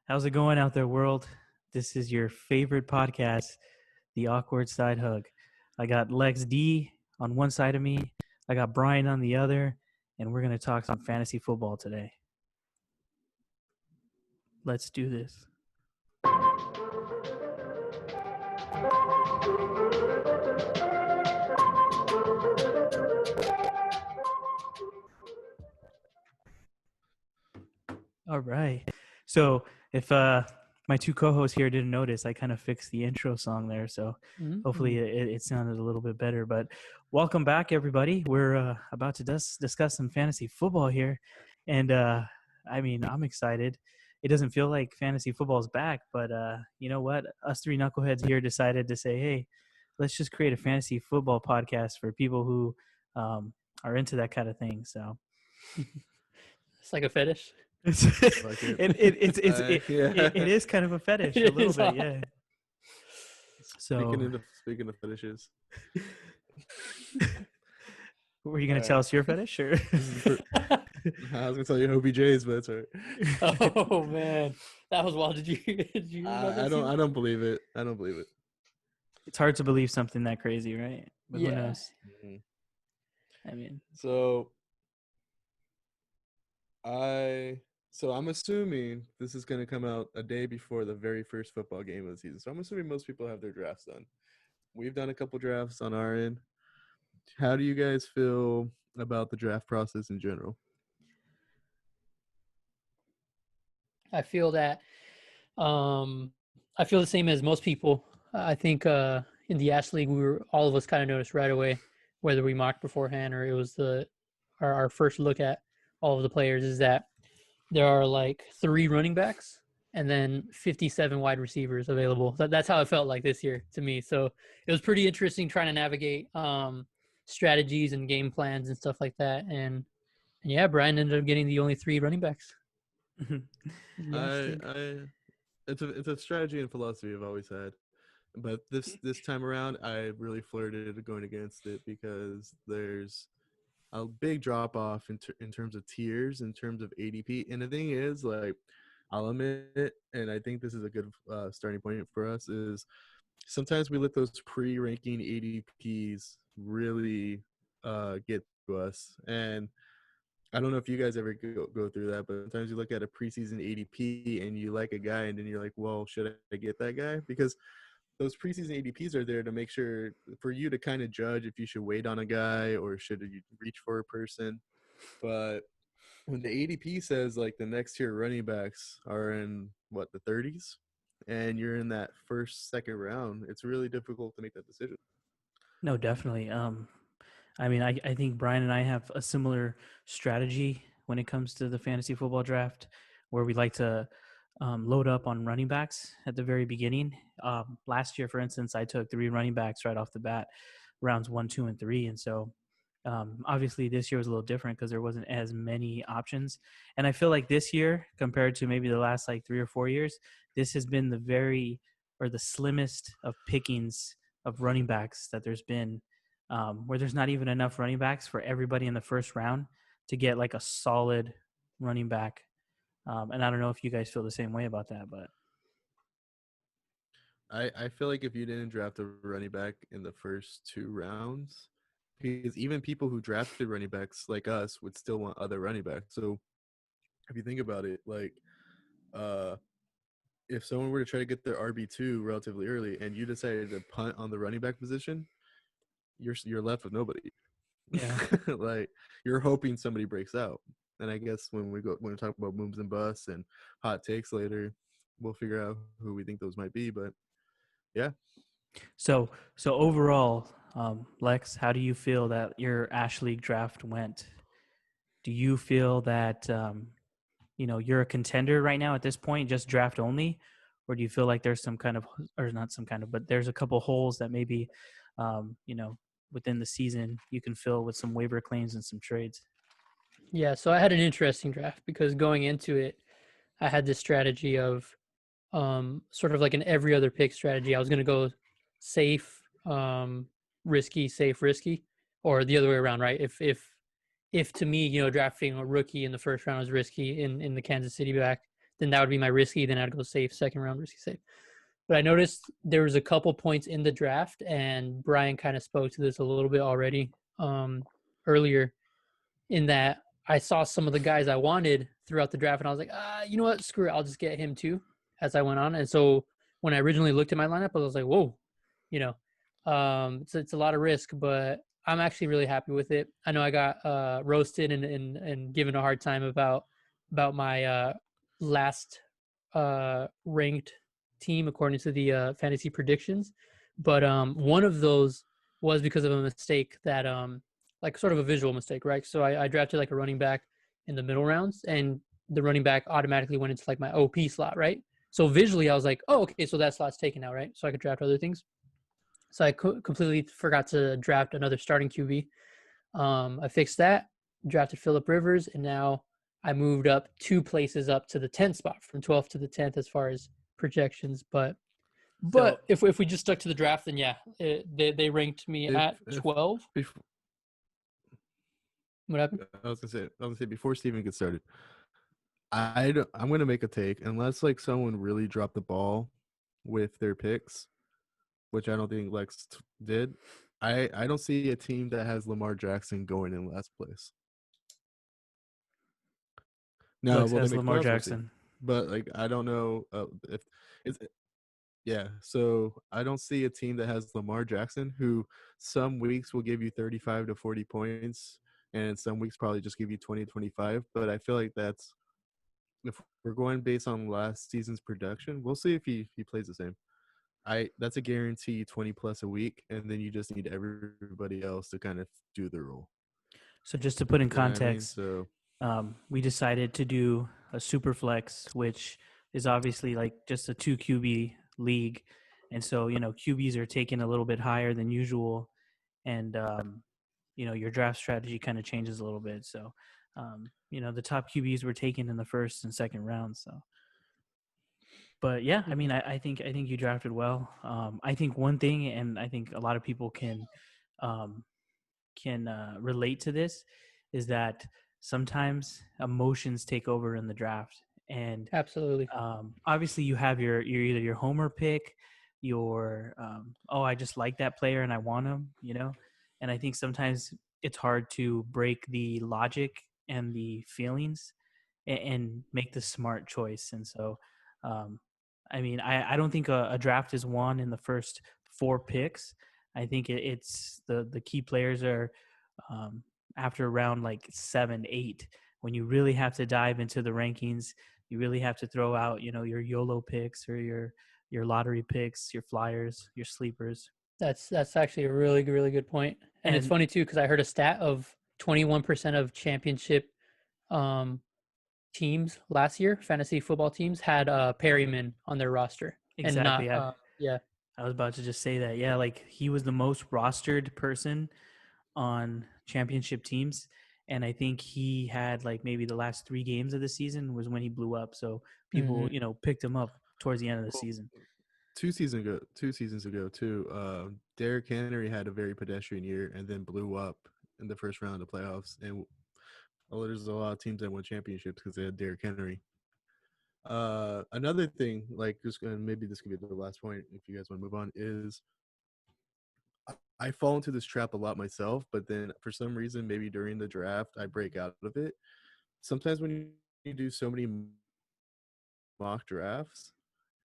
How's it going out there, world? This is your favorite podcast, The Awkward Side Hug. I got Lex D on one side of me, I got Brian on the other, and we're going to talk some fantasy football today. Let's do this. All right. So if my two co-hosts here didn't notice, I kind of fixed the intro song there. So hopefully it sounded a little bit better. But welcome back, everybody. We're about to discuss some fantasy football here. And I'm excited. It doesn't feel like fantasy football is back. But you know what? Us three knuckleheads here decided to say, hey, let's just create a fantasy football podcast for people who are into that kind of thing. So it's like a fetish. It is kind of a fetish a little bit, yeah. So speaking of fetishes, were you gonna tell us your fetish, or? I was gonna tell you OBJ's, but that's all right. Oh man, that was wild. Did you? I don't believe it. I don't believe it. It's hard to believe something that crazy, right? But yeah. Who knows? Mm-hmm. I mean, so I'm assuming this is going to come out a day before the very first football game of the season. So I'm assuming most people have their drafts done. We've done a couple drafts on our end. How do you guys feel about the draft process in general? I feel that I feel the same as most people. I think in the Ash League, all of us kind of noticed right away, whether we mocked beforehand or it was our first look at all of the players, is that there are like 3 running backs and then 57 wide receivers available. That's how it felt like this year to me. So it was pretty interesting trying to navigate strategies and game plans and stuff like that. And yeah, Brian ended up getting the only 3 running backs. It's a strategy and philosophy I've always had. But this time around, I really flirted going against it because there's a big drop off in terms of tiers, in terms of ADP. And the thing is, like, I'll admit it, and I think this is a good starting point for us, is sometimes we let those pre-ranking ADPs really get to us. And I don't know if you guys ever go through that, but sometimes you look at a preseason ADP and you like a guy, and then you're like, well, should I get that guy? Because those preseason ADPs are there to make sure for you to kind of judge if you should wait on a guy or should you reach for a person. But when the ADP says like the next tier running backs are in the 30s and you're in that first, second round, it's really difficult to make that decision. No, definitely. I think Brian and I have a similar strategy when it comes to the fantasy football draft, where we like to load up on running backs at the very beginning. Last year, for instance, I took 3 running backs right off the bat, rounds 1, 2, and 3. And so obviously this year was a little different because there wasn't as many options. And I feel like this year, compared to maybe the last like 3 or 4 years, this has been the slimmest of pickings of running backs that there's been, where there's not even enough running backs for everybody in the first round to get like a solid running back. And I don't know if you guys feel the same way about that, but I feel like if you didn't draft a running back in the first 2 rounds, because even people who drafted running backs like us would still want other running backs. So if you think about it, like if someone were to try to get their RB2 relatively early and you decided to punt on the running back position, you're left with nobody. Yeah. Like you're hoping somebody breaks out. And I guess when we talk about booms and busts and hot takes later, we'll figure out who we think those might be. But yeah. So overall, Lex, how do you feel that your Ash League draft went? Do you feel that you're a contender right now at this point, just draft only, or do you feel like there's but there's a couple holes that maybe within the season you can fill with some waiver claims and some trades? Yeah, so I had an interesting draft because going into it, I had this strategy of sort of like an every other pick strategy. I was going to go safe, risky, safe, risky, or the other way around, right? If to me, drafting a rookie in the first round was risky in the Kansas City then that would be my risky. Then I'd go safe, second round risky safe. But I noticed there was a couple points in the draft, and Brian kind of spoke to this a little bit already earlier, in that I saw some of the guys I wanted throughout the draft, and I was like, you know what, screw it, I'll just get him too as I went on. And so when I originally looked at my lineup, I was like, whoa, you know, it's a lot of risk, but I'm actually really happy with it. I know I got roasted and given a hard time about my last ranked team according to the fantasy predictions, but one of those was because of a mistake that like sort of a visual mistake, right? So I drafted like a running back in the middle rounds, and the running back automatically went into like my OP slot, right? So visually I was like, oh, okay, so that slot's taken now, right? So I could draft other things. So I completely forgot to draft another starting QB. I fixed that, drafted Phillip Rivers, and now I moved up 2 places up to the 10th spot, from 12th to the 10th as far as projections. But So if we just stuck to the draft, then yeah, they ranked me at If 12. before, What happened? I was gonna say before Steven gets started, I'm gonna make a take unless like someone really dropped the ball with their picks, which I don't think did. I don't see a team that has Lamar Jackson going in last place. No, Lex will they has make Lamar playoffs? We'll see. Jackson. But like I don't know if it's yeah. So I don't see a team that has Lamar Jackson, who some weeks will give you 35 to 40 points, and some weeks probably just give you 20 to 25. But I feel like that's, if we're going based on last season's production, we'll see if he plays the same. That's a guarantee 20 plus a week, and then you just need everybody else to kind of do the role. So just to put in You know what I mean? context, So we decided to do a super flex, which is obviously like just a 2 QB league. And so, QBs are taken a little bit higher than usual. And, your draft strategy kind of changes a little bit. So, the top QBs were taken in the first and second round. So, but yeah, I mean, I think you drafted well. I think one thing, and I think a lot of people um, can relate to this, is that sometimes emotions take over in the draft, and Absolutely. obviously you have your either your homer pick, your oh, I just like that player and I want him, and I think sometimes it's hard to break the logic and the feelings and make the smart choice. And so I mean, I don't think a draft is won in the first 4 picks. I think it's the key players are um, after round like 7, 8, when you really have to dive into the rankings. You really have to throw out, your YOLO picks or your lottery picks, your flyers, your sleepers. That's actually a really, really good point. And it's And funny too, because I heard a stat of 21% of championship um, teams last year, fantasy football teams, had Perryman on their roster, and not exactly, I, yeah. I was about to just say that. Yeah, like he was the most rostered person on championship teams. And I think he had like maybe the last 3 games of the season was when he blew up. So people, Hmm. picked him up towards the end of the well, season. 2 seasons ago too, Derrick Henry had a very pedestrian year and then blew up in the first round of playoffs. And there's a lot of teams that won championships because they had Derrick Henry. Another thing, like just maybe this could be the last point if you guys want to move on, is I fall into this trap a lot myself, but then for some reason, maybe during the draft, I break out of it. Sometimes when you do so many mock drafts,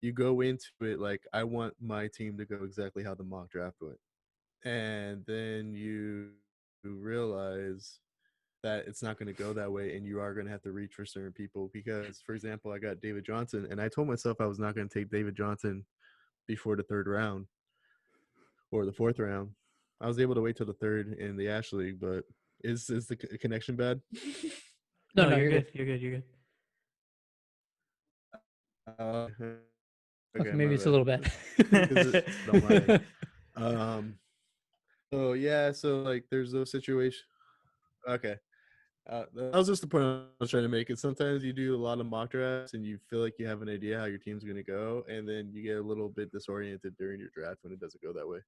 you go into it like, I want my team to go exactly how the mock draft went. And then you realize that it's not going to go that way, and you are going to have to reach for certain people. Because, for example, I got David Johnson, and I told myself I was not going to take David Johnson before the 3rd round or the 4th round. I was able to wait till the 3rd in the Ash League, but is the connection bad? No, No, no, you're you're good. good. You're good. You're good. Uh, Okay, okay, maybe my it's a bad. little bad. Because it's on my end. So yeah, so like there's those situations. Okay. That was just the point I was trying to make. Is sometimes you do a lot of mock drafts and you feel like you have an idea how your team's going to go, and then you get a little bit disoriented during your draft when it doesn't go that way.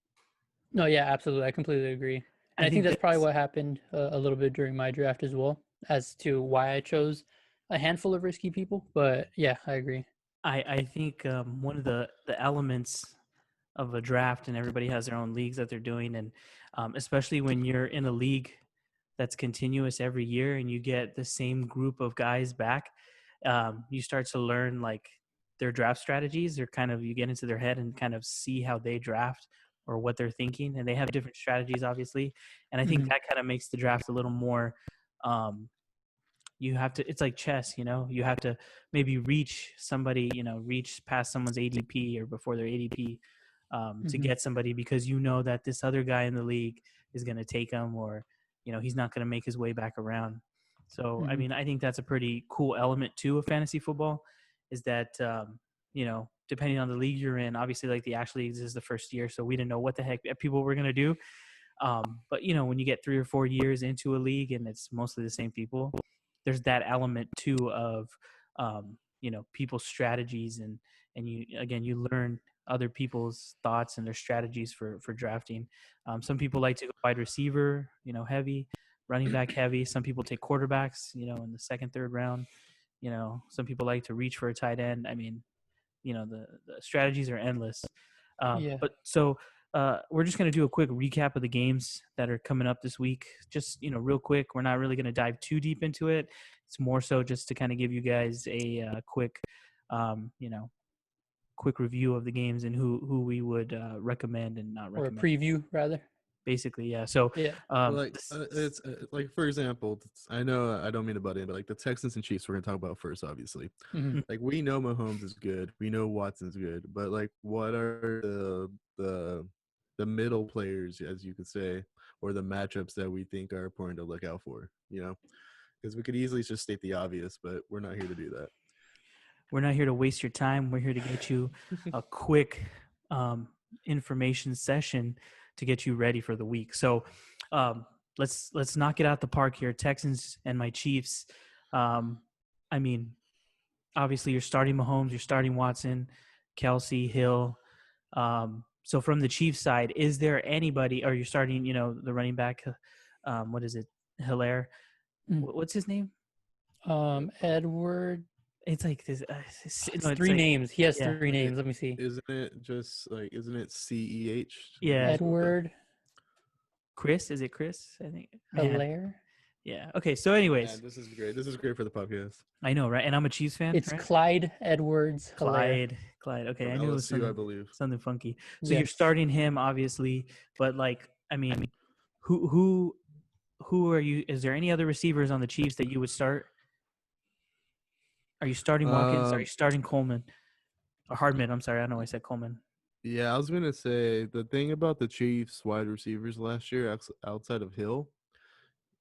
No, yeah, absolutely. I completely agree. And I I think think that's probably that's what happened a little bit during my draft as well, as to why I chose a handful of risky people, but yeah, I agree. I think one of the elements of a draft, and everybody has their own leagues that they're doing, and especially when you're in a league that's continuous every year and you get the same group of guys back, you start to learn like their draft strategies, or kind of you get into their head and kind of see how they draft or what they're thinking, and they have different strategies obviously, and I think Mhm. that kind of makes the draft a little more um, you have to, it's like chess, you have to maybe reach somebody, reach past someone's ADP or before their ADP, to Mhm. get somebody, because you know that this other guy in the league is going to take him, or he's not going to make his way back around. So I Mhm. mean, I think that's a pretty cool element too of fantasy football, is that depending on the league you're in, obviously like the Ash leagues is the first year, so we didn't know what the heck people were going to do. But when you get 3 or 4 years into a league and it's mostly the same people, there's that element too of people's strategies, and you learn other people's thoughts and their strategies for drafting. Some people like to go wide receiver, heavy, running back heavy. Some people take quarterbacks, in the second, third round. Some people like to reach for a tight end. I mean, the strategies are endless. Yeah. But so we're just going to do a quick recap of the games that are coming up this week. Just real quick. We're not really going to dive too deep into it. It's more so just to kind of give you guys a quick, quick review of the games and who we would recommend and not Or a recommend. preview rather. Basically, yeah. So Yeah. Like it's like, for example, I know I don't mean to butt in, but like the Texans and Chiefs we're gonna talk about first, obviously. Mhm. Like we know Mahomes is good, we know Watson's good, but like what are the middle players, as you could say, or the matchups that we think are important to look out for? Because we could easily just state the obvious, but we're not here to do that. we're not here to waste your time. We're here to get you a quick um, information session to get you ready for the week. So let's knock it out the park here. Texans and my Chiefs. Um, I mean, obviously you're starting Mahomes, you're starting Watson, Kelsey, Hill. So from the Chiefs side, is there anybody? Or you're starting, the running back? What is it? Hilaire. Mm. What's his name? Edward. It's like this. It's No, it's three like, names. He has yeah, three names. Let me see. Isn't it CEH? yeah. Edward Chris, is it Chris? I think, man. Hilaire. Yeah. Okay. So, Man, anyways, this is great. This is great for the podcast. I know, right? And I'm a Chiefs fan, It's right? Clyde Edwards Hilaire. Clyde. Okay, From I knew it was LSU, I something believe. something funky. So you're Yes. starting him, obviously, but like, I mean, who are you? Is there any other receivers on the Chiefs that you would start? Are you starting Watkins? Are you Um, starting Coleman or Hardman? I'm sorry, I know I said Coleman. Yeah, I was gonna say the thing about the Chiefs wide receivers last year, outside of Hill,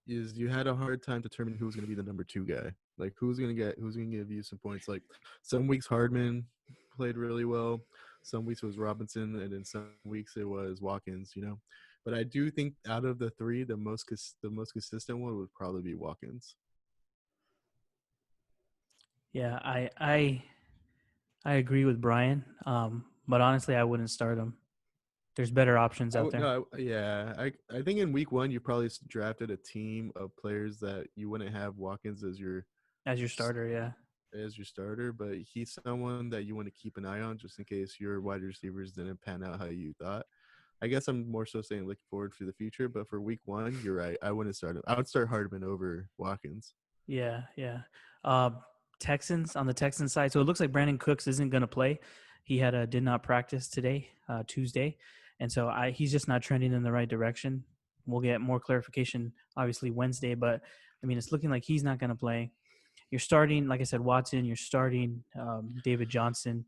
is you had a hard time determining who was gonna be the number two guy. Like who's gonna give you some points. Like some weeks Hardman played really well, some weeks it was Robinson, and then some weeks it was Watkins. But I do think out of the three, the most consistent one would probably be Watkins. Yeah, I agree with Brian. But honestly, I wouldn't start him. There's better options I out would there no, yeah. I think in week one you probably drafted a team of players that you wouldn't have Watkins as your starter. Yeah. as your starter, but he's someone that you want to keep an eye on just in case your wide receivers didn't pan out how you thought. I guess I'm more so saying looking forward to the future, but for week one, you're right. I wouldn't start him. I would start Hardman over Watkins. Yeah, yeah. Texans, on the Texans side. So it looks like Brandon Cooks isn't going to play. He did not practice today, Tuesday, and so he's just not trending in the right direction. We'll get more clarification obviously Wednesday, but I mean it's looking like he's not going to play. You're starting, like I said, Watson. You're starting David Johnson.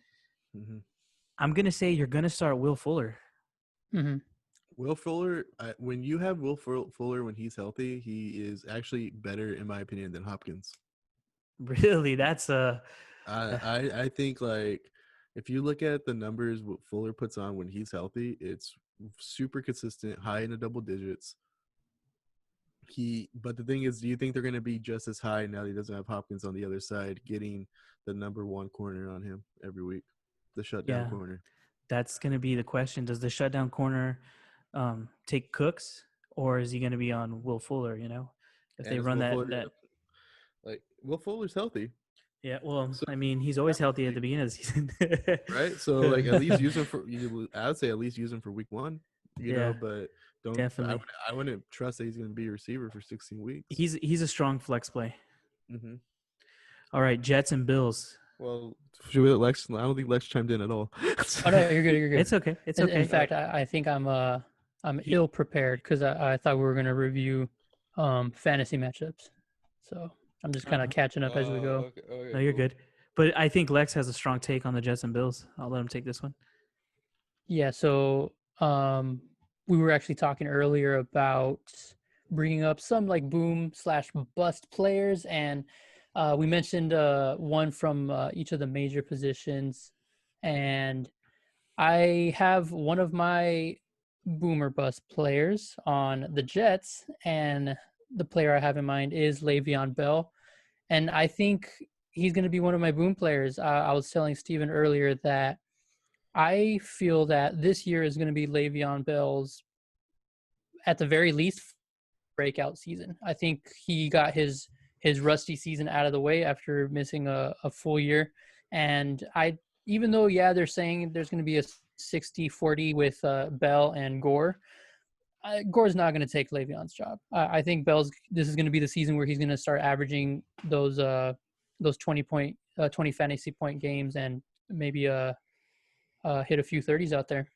Mm-hmm. I'm going to say you're going to start Will Fuller. Hmm. Will Fuller, when you have Fuller when he's healthy, he is actually better, in my opinion, than Hopkins. Really, that's I think, like, if you look at the numbers what Fuller puts on when he's healthy, it's super consistent, high in the double digits. But the thing is, do you think they're going to be just as high now that he doesn't have Hopkins on the other side, getting the number one corner on him every week, the shutdown yeah. corner? That's going to be the question. Does the shutdown corner take Cooks, or is he going to be on Will Fuller? If they And is run Will that Fuller that like Will Fuller's healthy, Yeah, well, so I mean, he's always healthy at the beginning of the season. right? So like at least use him for. I would say at least use him for week 1. Yeah, But don't. definitely. I wouldn't trust that he's going to be a receiver for 16 weeks. He's a strong flex play. Mm-hmm. All right, Jets and Bills. Well, should we let Lex? I don't think Lex chimed in at all. Oh no, you're good. You're good. It's okay. It's In okay. fact, I think I'm He- ill prepared because I thought we were gonna review fantasy matchups, so I'm just kind of catching up as we go. Okay, No, you're cool. good. But I think Lex has a strong take on the Jets and Bills. I'll let him take this one. Yeah. So we were actually talking earlier about bringing up some like boom slash bust players, and we mentioned one from each of the major positions, and I have one of my boomer bust players on the Jets, and the player I have in mind is Le'Veon Bell, and I think he's going to be one of my boom players. I was telling Steven earlier that I feel that this year is going to be Le'Veon Bell's, at the very least, breakout season. I think he got his rusty season out of the way after missing a full year, and I, even though they're saying there's going to be a 60-40 with Bell and Gore. Gore's not going to take Le'Veon's job. I think this is going to be the season where he's going to start averaging those 20 fantasy point games and maybe hit a few 30s out there.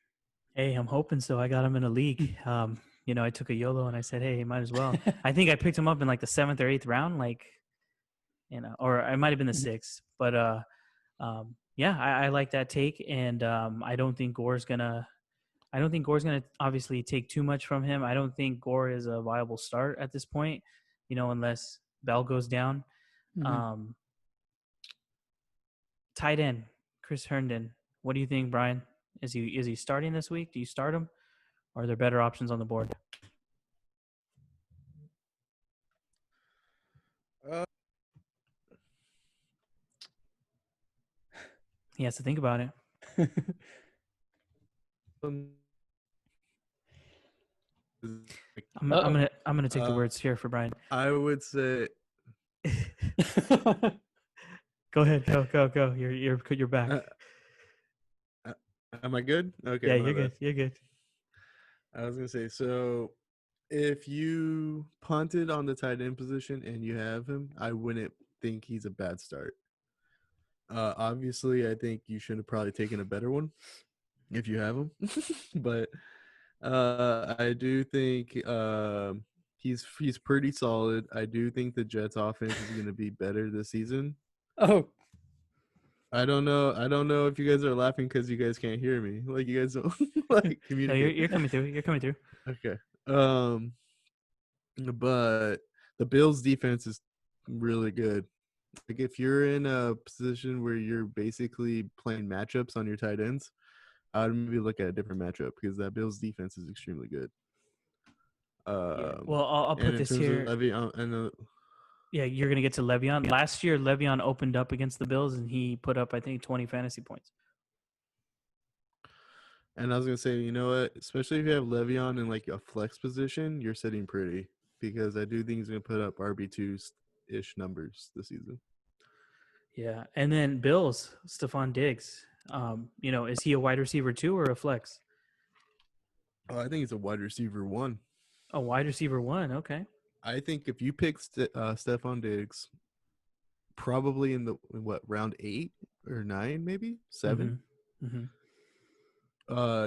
Hey, I'm hoping so. I got him in a league. I took a YOLO and I said, hey, might as well. I think I picked him up in like the 7th or 8th round, or it might have been the 6th. But I like that take, and I don't think Gore's gonna obviously take too much from him. I don't think Gore is a viable start at this point, unless Bell goes down. Mm-hmm. Tight end, Chris Herndon. What do you think, Brian? Is he starting this week? Do you start him? Or are there better options on the board? Uh, He has to think about it. um, I'm gonna take the words here for Brian. I would say. Go ahead. Go. You're back. Am I good? Okay. Yeah, my you're bad. good. You're good. I was gonna say, so if you punted on the tight end position and you have him, I wouldn't think he's a bad start. Obviously, I think you should have probably taken a better one if you have him, but I do think he's pretty solid. I do think the Jets' offense is going to be better this season. Oh, I don't know if you guys are laughing because you guys can't hear me. Like you guys don't like No, communicate. you're coming through. You're coming through. Okay. But the Bills' defense is really good. Like if you're in a position where you're basically playing matchups on your tight ends, I would maybe look at a different matchup because that Bills' defense is extremely good. Yeah. Well, I'll And put in this terms here. of Le'Veon, Yeah, you're gonna get to Le'Veon. Last year, Le'Veon opened up against the Bills, and he put up, I think, 20 fantasy points. and I was gonna say, you know what? Especially if you have Le'Veon in like a flex position, you're sitting pretty because I do think he's gonna put up RB2 ish numbers this season. Yeah, and then Bills, Stephon Diggs. Is he a wide receiver 2 or a flex? Oh, I think he's a wide receiver 1. A wide receiver 1. Okay. I think if you pick Stephon Diggs, probably in round 8 or 9, maybe 7, Mm-hmm.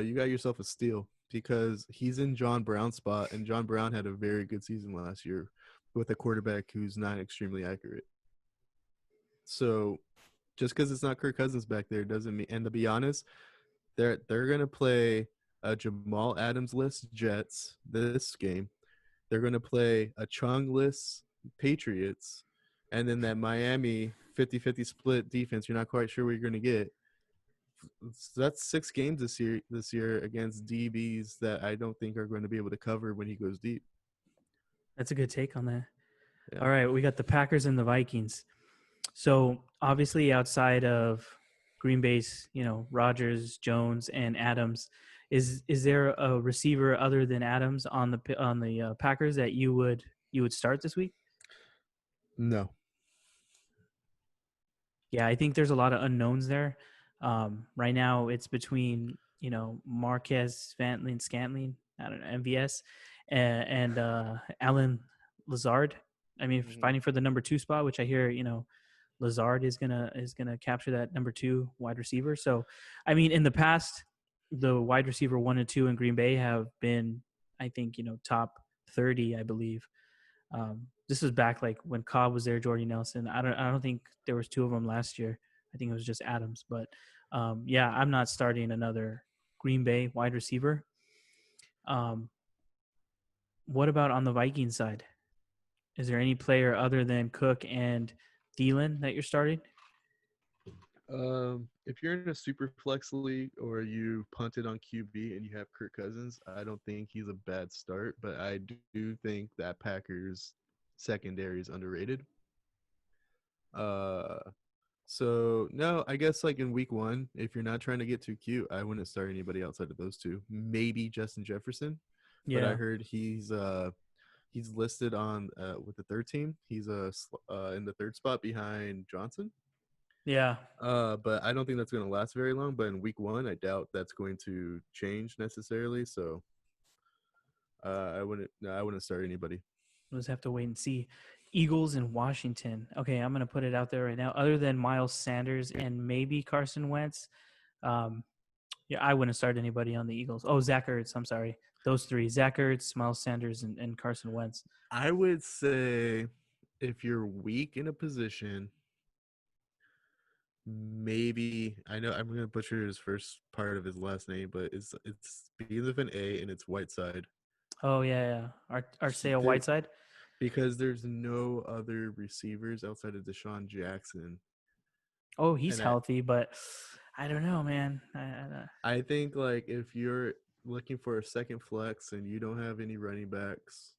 you got yourself a steal because he's in John Brown's spot, and John Brown had a very good season last year with a quarterback who's not extremely accurate. So just because it's not Kirk Cousins back there doesn't mean. And to be honest, they're gonna play a Jamal Adams-less Jets this game. They're gonna play a Chung-less Patriots, and then that Miami 50-50 split defense. You're not quite sure what you're gonna get. So that's 6 games this year against DBs that I don't think are going to be able to cover when he goes deep. That's a good take on that. Yeah. All right, we got the Packers and the Vikings. So obviously, outside of Green Bay's, Rodgers, Jones, and Adams, is there a receiver other than Adams on the Packers that you would start this week? No. Yeah, I think there's a lot of unknowns there. Right now, it's between Marquez, Vantling, Scantling, I don't know, MVS, and Alan Lazard. I mean, Mhm. fighting for the number 2 spot, which I hear Lazard is gonna capture that number 2 wide receiver. So, I mean, in the past, the wide receiver 1 and 2 in Green Bay have been, I think, top 30, I believe. This was back like when Cobb was there, Jordy Nelson. I don't think there was two of them last year. I think it was just Adams. But yeah, I'm not starting another Green Bay wide receiver. Um, what about on the Vikings side? Is there any player other than Cook and Thielen that you're starting? If you're in a super flex league or you punted on QB and you have Kirk Cousins, I don't think he's a bad start, but I do think that Packers secondary is underrated. Uh, so no, I guess like in week one, if you're not trying to get too cute, I wouldn't start anybody outside of those two. Maybe Justin Jefferson, but I Yeah, heard he's listed on with the third team. He's in the third spot behind Johnson. yeah. But I don't think that's going to last very long. But in week one, I doubt that's going to change necessarily. So I wouldn't. No, I wouldn't start anybody. We'll just have to wait and see. Eagles in Washington. Okay, I'm gonna put it out there right now. Other than Miles Sanders and maybe Carson Wentz, um, yeah, I wouldn't start anybody on the Eagles. Oh, Zach Ertz. I'm sorry. Those three: Zach Ertz, Miles Sanders, and Carson Wentz. I would say if you're weak in a position, maybe I know I'm going to butcher his first part of his last name, but it's begins with an A and it's Whiteside. Oh yeah, yeah. Arcea There Whiteside. because there's no other receivers outside of Deshaun Jackson, Oh, he's and healthy, but I don't know, man. I think like if you're looking for a second flex and you don't have any running backs,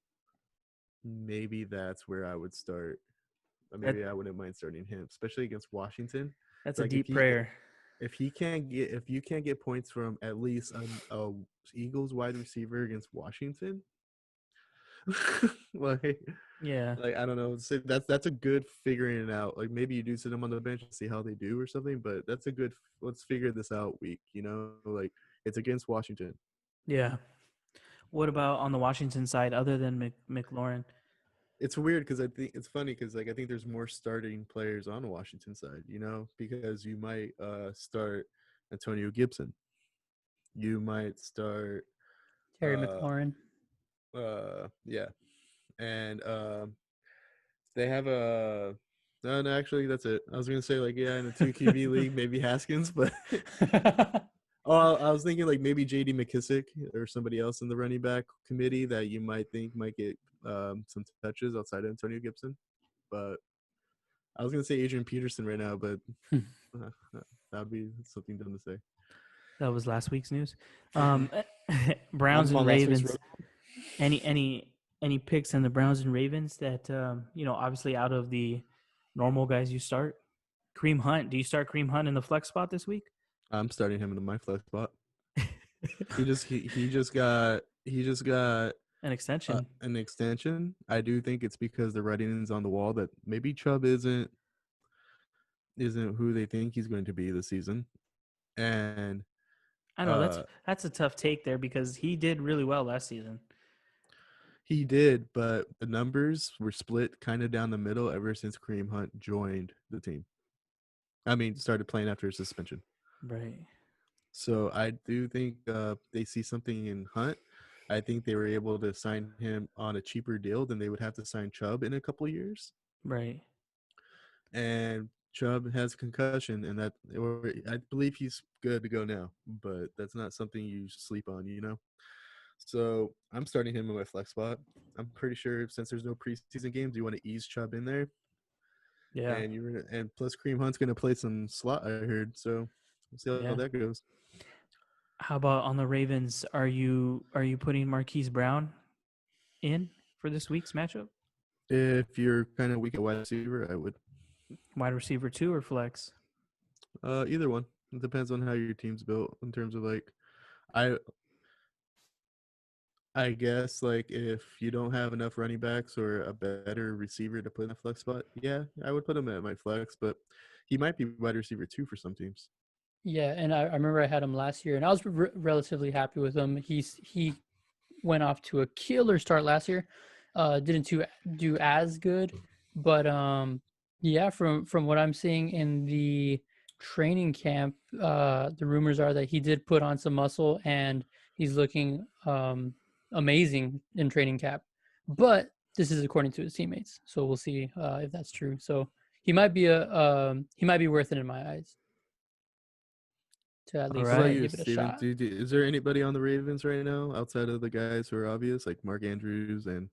maybe that's where I would start. Or that maybe I wouldn't mind starting him, especially against Washington. that's a Like deep prayer. if you can't get points from at least a Eagles wide receiver against Washington, like Yeah, I don't know. That's a good figuring it out. Like maybe you do sit them on the bench and see how they do or something, but that's a good let's figure this out week. Like it's against Washington. yeah. What about on the Washington side, other than McLaurin? It's weird because I think it's funny because like I think there's more starting players on the Washington side, because you might start Antonio Gibson, you might start Terry uh McLaurin. yeah, and they have a no, no, actually that's it. I was gonna say like yeah in a two QB league maybe Haskins, but oh I was thinking like maybe JD McKissick or somebody else in the running back committee that you might think might get some touches outside of Antonio Gibson, but I was gonna say Adrian Peterson right now, but that would be something dumb to say. That was last week's news. Um, Browns I'm and on last week's Ravens. Any picks in the Browns and Ravens that obviously out of the normal guys you start? Kareem Hunt. Do you start Kareem Hunt in the flex spot this week? I'm starting him in my flex spot. He just got An extension, an extension. I do think it's because the writing is on the wall that maybe Chubb isn't who they think he's going to be this season, and I know uh, that's a tough take there because he did really well last season. he did, but the numbers were split kind of down the middle ever since Kareem Hunt joined the team. I mean, started playing after his suspension. Right, So I do think they see something in Hunt. I think they were able to sign him on a cheaper deal than they would have to sign Chubb in a couple of years. right. And Chubb has a concussion, and I believe he's good to go now. But that's not something you sleep on. So I'm starting him in my flex spot. I'm pretty sure since there's no preseason games, you want to ease Chubb in there, Yeah, and plus Kareem Hunt's going to play some slot. I heard, so we'll see how yeah. that goes. How about on the Ravens? Are you putting Marquise Brown in for this week's matchup? If you're kind of weak at wide receiver, I would. Wide receiver 2 or flex? Either one. It depends on how your team's built in terms of like I I guess like if you don't have enough running backs or a better receiver to put in a flex spot, yeah, I would put him at my flex. But he might be wide receiver 2 for some teams. Yeah, and I remember I had him last year, and I was relatively happy with him. He went off to a killer start last year. Didn't do as good, but yeah, from what I'm seeing in the training camp, the rumors are that he did put on some muscle and he's looking amazing in training camp. But this is according to his teammates, so we'll see if that's true. So he might be worth it in my eyes to at All least What about right. you, give it a Steven? shot. Is there anybody on the Ravens right now outside of the guys who are obvious, like Mark Andrews and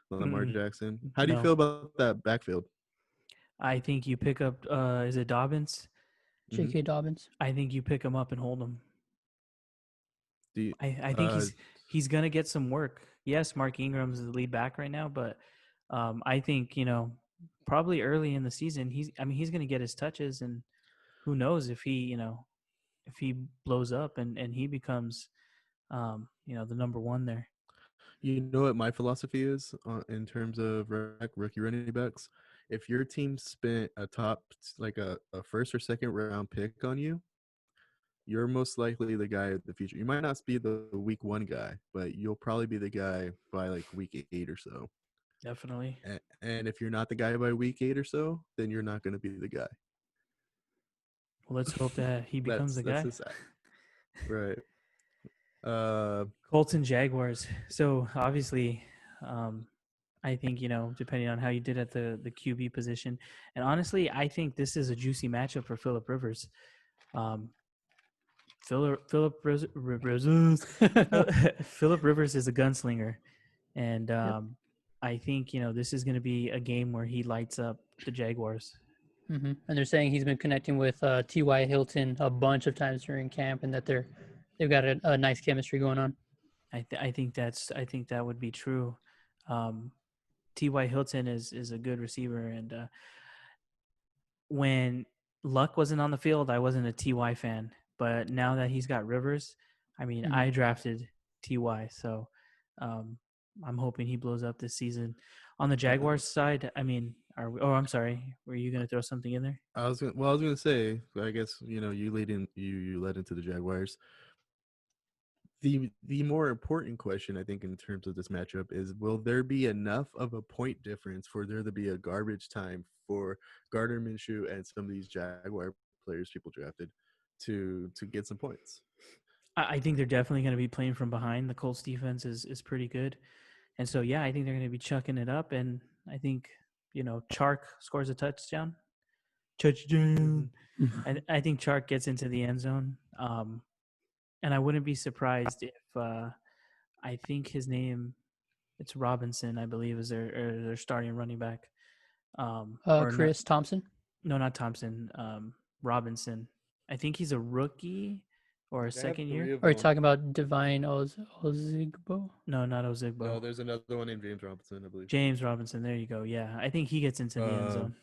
Lamar Mm-mm. Jackson? How do you No, feel about that backfield? I think you pick up. Is it Dobbins? Hmm. J.K. Dobbins. I think you pick him up and hold him. Do you, I think he's gonna get some work. Yes, Mark Ingram's the lead back right now, but I think probably early in the season he's gonna get his touches, and who knows if if he blows up and he becomes the number one there. you know what my philosophy is in terms of rookie running backs? If your team spent a top, like a first or second round pick on you, you're most likely the guy of the future. You might not be the week 1 guy, but you'll probably be the guy by like week 8 or so. Definitely. And if you're not the guy by week 8 or so, then you're not going to be the guy. Well, let's hope that he becomes the That's guy. his right. Uh, Colts and Jaguars. So obviously, I think depending on how you did at the QB position, and honestly, I think this is a juicy matchup for Philip Rivers. Um, Philip Rivers is a gunslinger, and Yep. I think this is going to be a game where he lights up the Jaguars. And they're saying he's been connecting with T.Y. Hilton a bunch of times during camp, and that they've got a nice chemistry going on. I think that would be true. T.Y. Hilton is a good receiver, and when Luck wasn't on the field, I wasn't a Ty fan, but now that he's got Rivers, I mean, Mhm. I drafted Ty, so um, I'm hoping he blows up this season. On the Jaguars side, I mean, I'm sorry, were you going to throw something in there? I was gonna say, I guess you led into the Jaguars. The more important question, I think, in terms of this matchup is, will there be enough of a point difference for there to be a garbage time for Gardner Minshew and some of these Jaguar players people drafted to get some points? I think they're definitely going to be playing from behind. The Colts defense is pretty good, and so yeah, I think they're going to be chucking it up, and I think Chark scores a touchdown. Touchdown. I think Chark gets into the end zone. And I wouldn't be surprised if I think his name it's Robinson, I believe, is their starting running back. Or not, Chris Thompson. no, not Thompson. Robinson. I think he's a rookie or a They have second 3 year. of Are you them. talking about Divine Ozigbo? No, not Ozigbo. No, there's another one named James Robinson, I believe. James Robinson. There you go. Yeah, I think he gets into the end zone.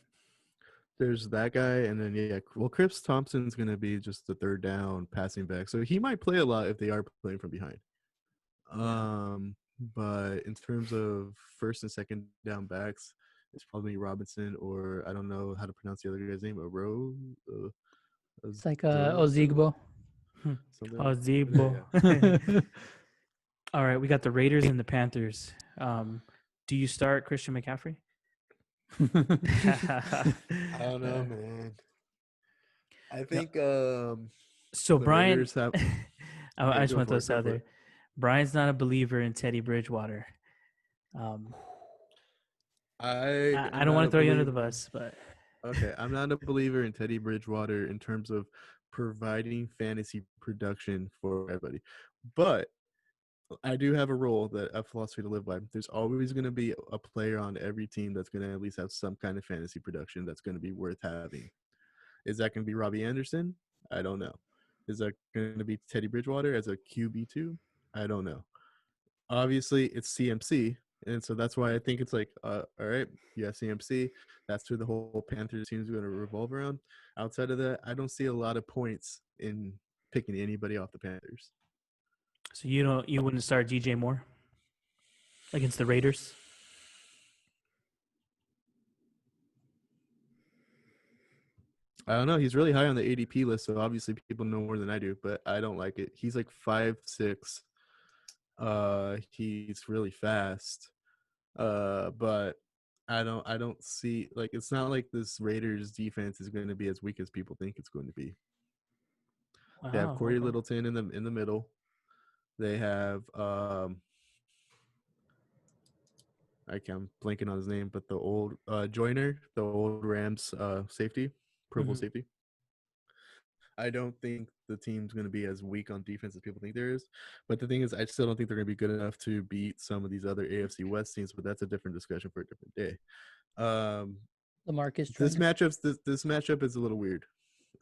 There's that guy, and then well, Chris Thompson's gonna be just the third down passing back, so he might play a lot if they are playing from behind. But in terms of first and second down backs, it's probably Robinson, or I don't know how to pronounce the other guy's name. It's like Ozigbo. Something. Ozigbo. Yeah. All right, we got the Raiders and the Panthers. Do you start Christian McCaffrey? I don't know, man. I think so the Brian, Raiders have. I just Go want to throw for it. this Go out for there. it. Brian's not a believer in Teddy Bridgewater. I don't want to throw you under the bus, but Okay, I'm not a believer in Teddy Bridgewater in terms of providing fantasy production for everybody, but I do have a philosophy to live by. There's always going to be a player on every team that's going to at least have some kind of fantasy production that's going to be worth having. Is that going to be Robbie Anderson? I don't know. Is that going to be Teddy Bridgewater as a QB2? I don't know. Obviously, it's CMC, and so that's why I think it's like, all right, yeah, CMC. That's who the whole Panthers team is going to revolve around. Outside of that, I don't see a lot of points in picking anybody off the Panthers. so you wouldn't start DJ Moore against the Raiders? I don't know. He's really high on the ADP list, so obviously people know more than I do, but I don't like it. He's like 5'6". He's really fast. But I don't see, like, it's not like this Raiders defense is going to be as weak as people think it's going to be. They have Wow. Corey Okay. Littleton in the middle. They have I'm blanking on his name, but the old Joyner, the old Rams safety, Pro Bowl Mhm. safety. I don't think the team's going to be as weak on defense as people think there is. But the thing is, I still don't think they're going to be good enough to beat some of these other AFC West teams. But that's a different discussion for a different day. Lamarcus This Joyner. matchup is a little weird.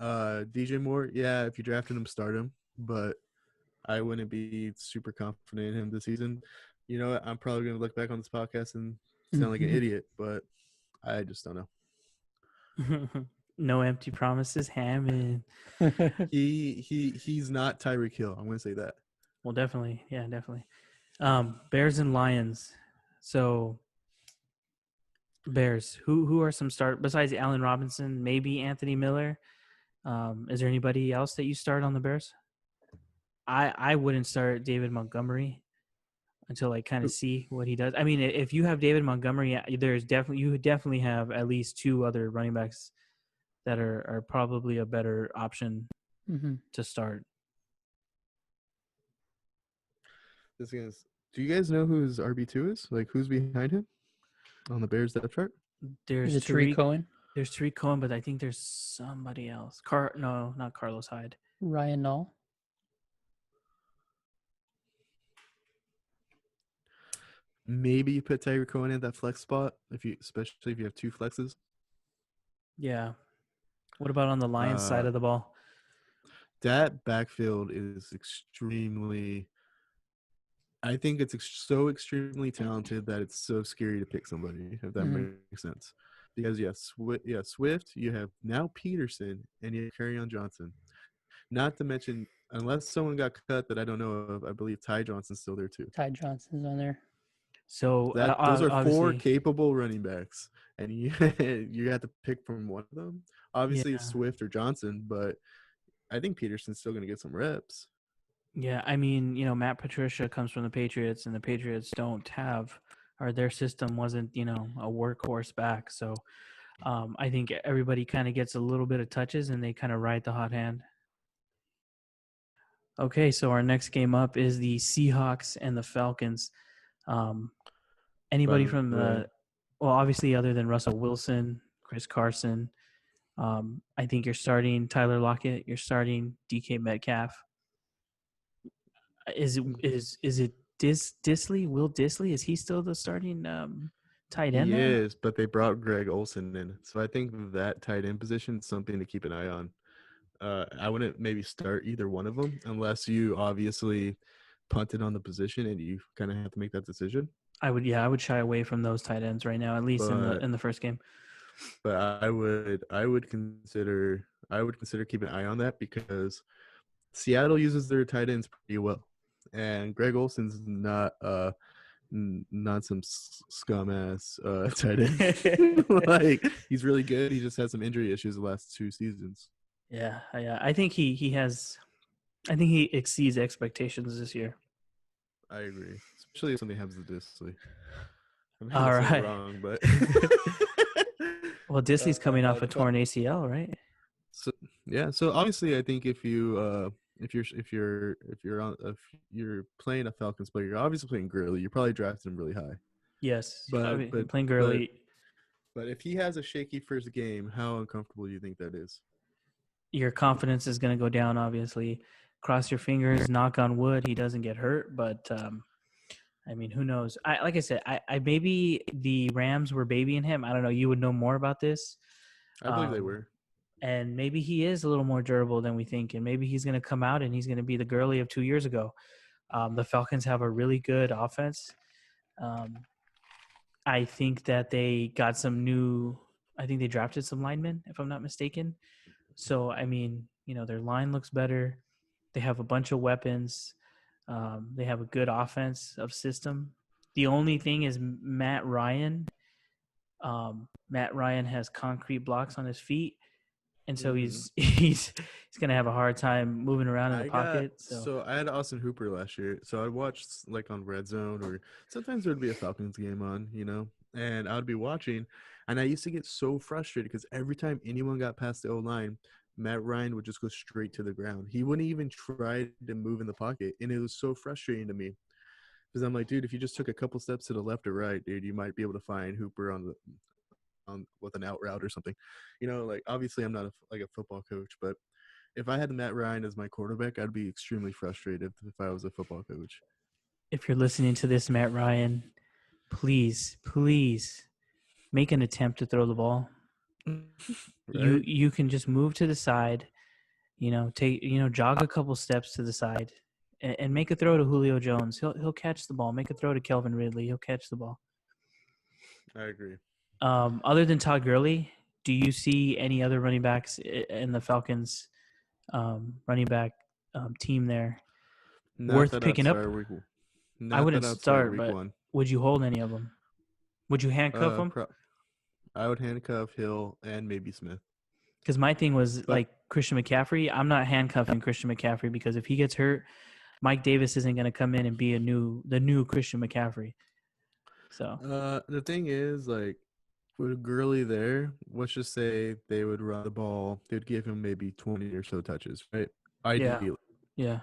DJ Moore, yeah, if you drafted him, start him. But I wouldn't be super confident in him this season. You know what? I'm probably going to look back on this podcast and sound like an idiot, but I just don't know. No empty promises, Hammond. He's not Tyreek Hill. I'm going to say that. Well, definitely. Yeah, definitely. Bears and Lions. So Bears. Who are some start besides Allen Robinson? Maybe Anthony Miller. Is there anybody else that you start on the Bears? I wouldn't start David Montgomery until I kind of see what he does. I mean, if you have David Montgomery, you would definitely have at least two other running backs that are probably a better option to start. Do you guys know who his RB2 is? Like, who's behind him on the Bears depth chart? Is it Tariq Cohen? There's Tariq Cohen, but I think there's somebody else. No, not Carlos Hyde. Ryan Nall. Maybe you put Tyreek Cohen in that flex spot, especially if you have two flexes. Yeah. What about on the Lions side of the ball? That backfield is extremely. I think it's so extremely talented that it's so scary to pick somebody, if that makes sense. Because Swift, you have now Peterson, and you have Kerryon Johnson. Not to mention, unless someone got cut that I don't know of, I believe Ty Johnson's still there too. Ty Johnson's on there. So Those are four obviously capable running backs, and you you have to pick from one of them. Obviously, it's Swift or Johnson, but I think Peterson's still going to get some reps. Yeah, I mean, Matt Patricia comes from the Patriots, and the Patriots don't have, or their system wasn't, a workhorse back. So I think everybody kind of gets a little bit of touches, and they kind of ride the hot hand. Okay, so our next game up is the Seahawks and the Falcons. Anybody from obviously other than Russell Wilson, Chris Carson, I think you're starting Tyler Lockett, you're starting DK Metcalf. Is it Disley? Will Disley? Is he still the starting tight end? He is, but they brought Greg Olsen in, so I think that tight end position is something to keep an eye on. I wouldn't maybe start either one of them unless you obviously punted on the position and you kind of have to make that decision. I would shy away from those tight ends right now, at least in the first game. But I would consider keeping an eye on that because Seattle uses their tight ends pretty well, and Greg Olson's not some scum ass tight end. Like, he's really good. He just had some injury issues the last 2 seasons. Yeah. I think he exceeds expectations this year. I agree, especially if something happens to Disley. All right. Wrong, but well, Disley's coming off a torn ACL, right? So yeah, so obviously, I think if you're playing a Falcons player, you're obviously playing Gurley. You're probably drafting him really high. Yes, but playing Gurley. But if he has a shaky first game, how uncomfortable do you think that is? Your confidence is going to go down, obviously. Cross your fingers, knock on wood, he doesn't get hurt. But, I mean, who knows? Like I said, I maybe the Rams were babying him. I don't know. You would know more about this. I believe they were. And maybe he is a little more durable than we think. And maybe he's going to come out and he's going to be the Gurley of 2 years ago. The Falcons have a really good offense. I think that they got I think they drafted some linemen, if I'm not mistaken. So, I mean, their line looks better. They have a bunch of weapons. They have a good offensive system. The only thing is Matt Ryan. Matt Ryan has concrete blocks on his feet. and so Mm-hmm. he's gonna have a hard time moving around in the pocket. So I had Austin Hooper last year, so I'd watch like on Red Zone, or sometimes there'd be a Falcons game on, and I'd be watching, and I used to get so frustrated because every time anyone got past the O line, Matt Ryan would just go straight to the ground. He wouldn't even try to move in the pocket, and it was so frustrating to me because I'm like, dude, if you just took a couple steps to the left or right, dude, you might be able to find Hooper on with an out route or something. Like obviously I'm not like a football coach, but if I had Matt Ryan as my quarterback, I'd be extremely frustrated if I was a football coach. if you're listening to this, Matt Ryan, please make an attempt to throw the ball. You Right? you can just move to the side, jog a couple steps to the side, and make a throw to Julio Jones. He'll catch the ball. Make a throw to Kelvin Ridley. He'll catch the ball. I agree. Other than Todd Gurley, do you see any other running backs in the Falcons running back team there Not worth that I'd picking up? start week. I Not wouldn't that I'd start start, week but one. would you hold any of them? Would you handcuff them? Pro- I would handcuff Hill and maybe Smith. Because my thing was But like Christian McCaffrey. I'm not handcuffing Christian McCaffrey because if he gets hurt, Mike Davis isn't going to come in and be the new Christian McCaffrey. So the thing is, like, with Gurley there, let's just say they would run the ball. They'd give him maybe 20 or so touches, right? yeah, Ideally. yeah.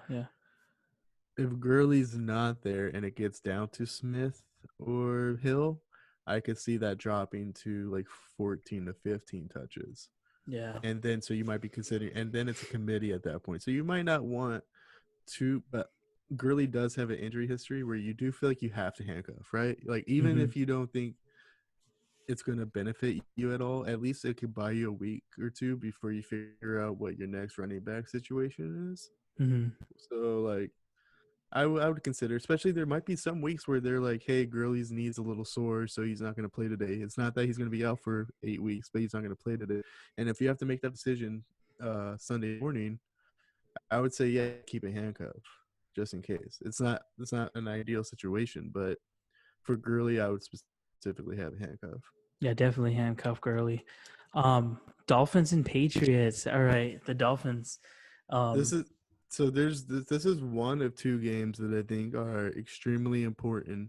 If Gurley's not there and it gets down to Smith or Hill, I could see that dropping to like 14 to 15 touches. Yeah. And then so you might be considering, and then it's a committee at that point. So you might not want to, but Gurley does have an injury history where you do feel like you have to handcuff, right? Like even Mm-hmm. if you don't think it's going to benefit you at all, at least it could buy you a week or two before you figure out what your next running back situation is. Mm-hmm. So like I would consider, especially there might be some weeks where they're like, hey, Gurley's knee's a little sore, so he's not going to play today. It's not that he's going to be out for 8 weeks, but he's not going to play today. And if you have to make that decision Sunday morning, I would say, yeah, keep a handcuff just in case. It's not an ideal situation, but for Gurley, I would specifically have a handcuff. Yeah, definitely handcuff Gurley. Dolphins and Patriots. All right, the Dolphins. This Um, is so there's this is one of two games that I think are extremely important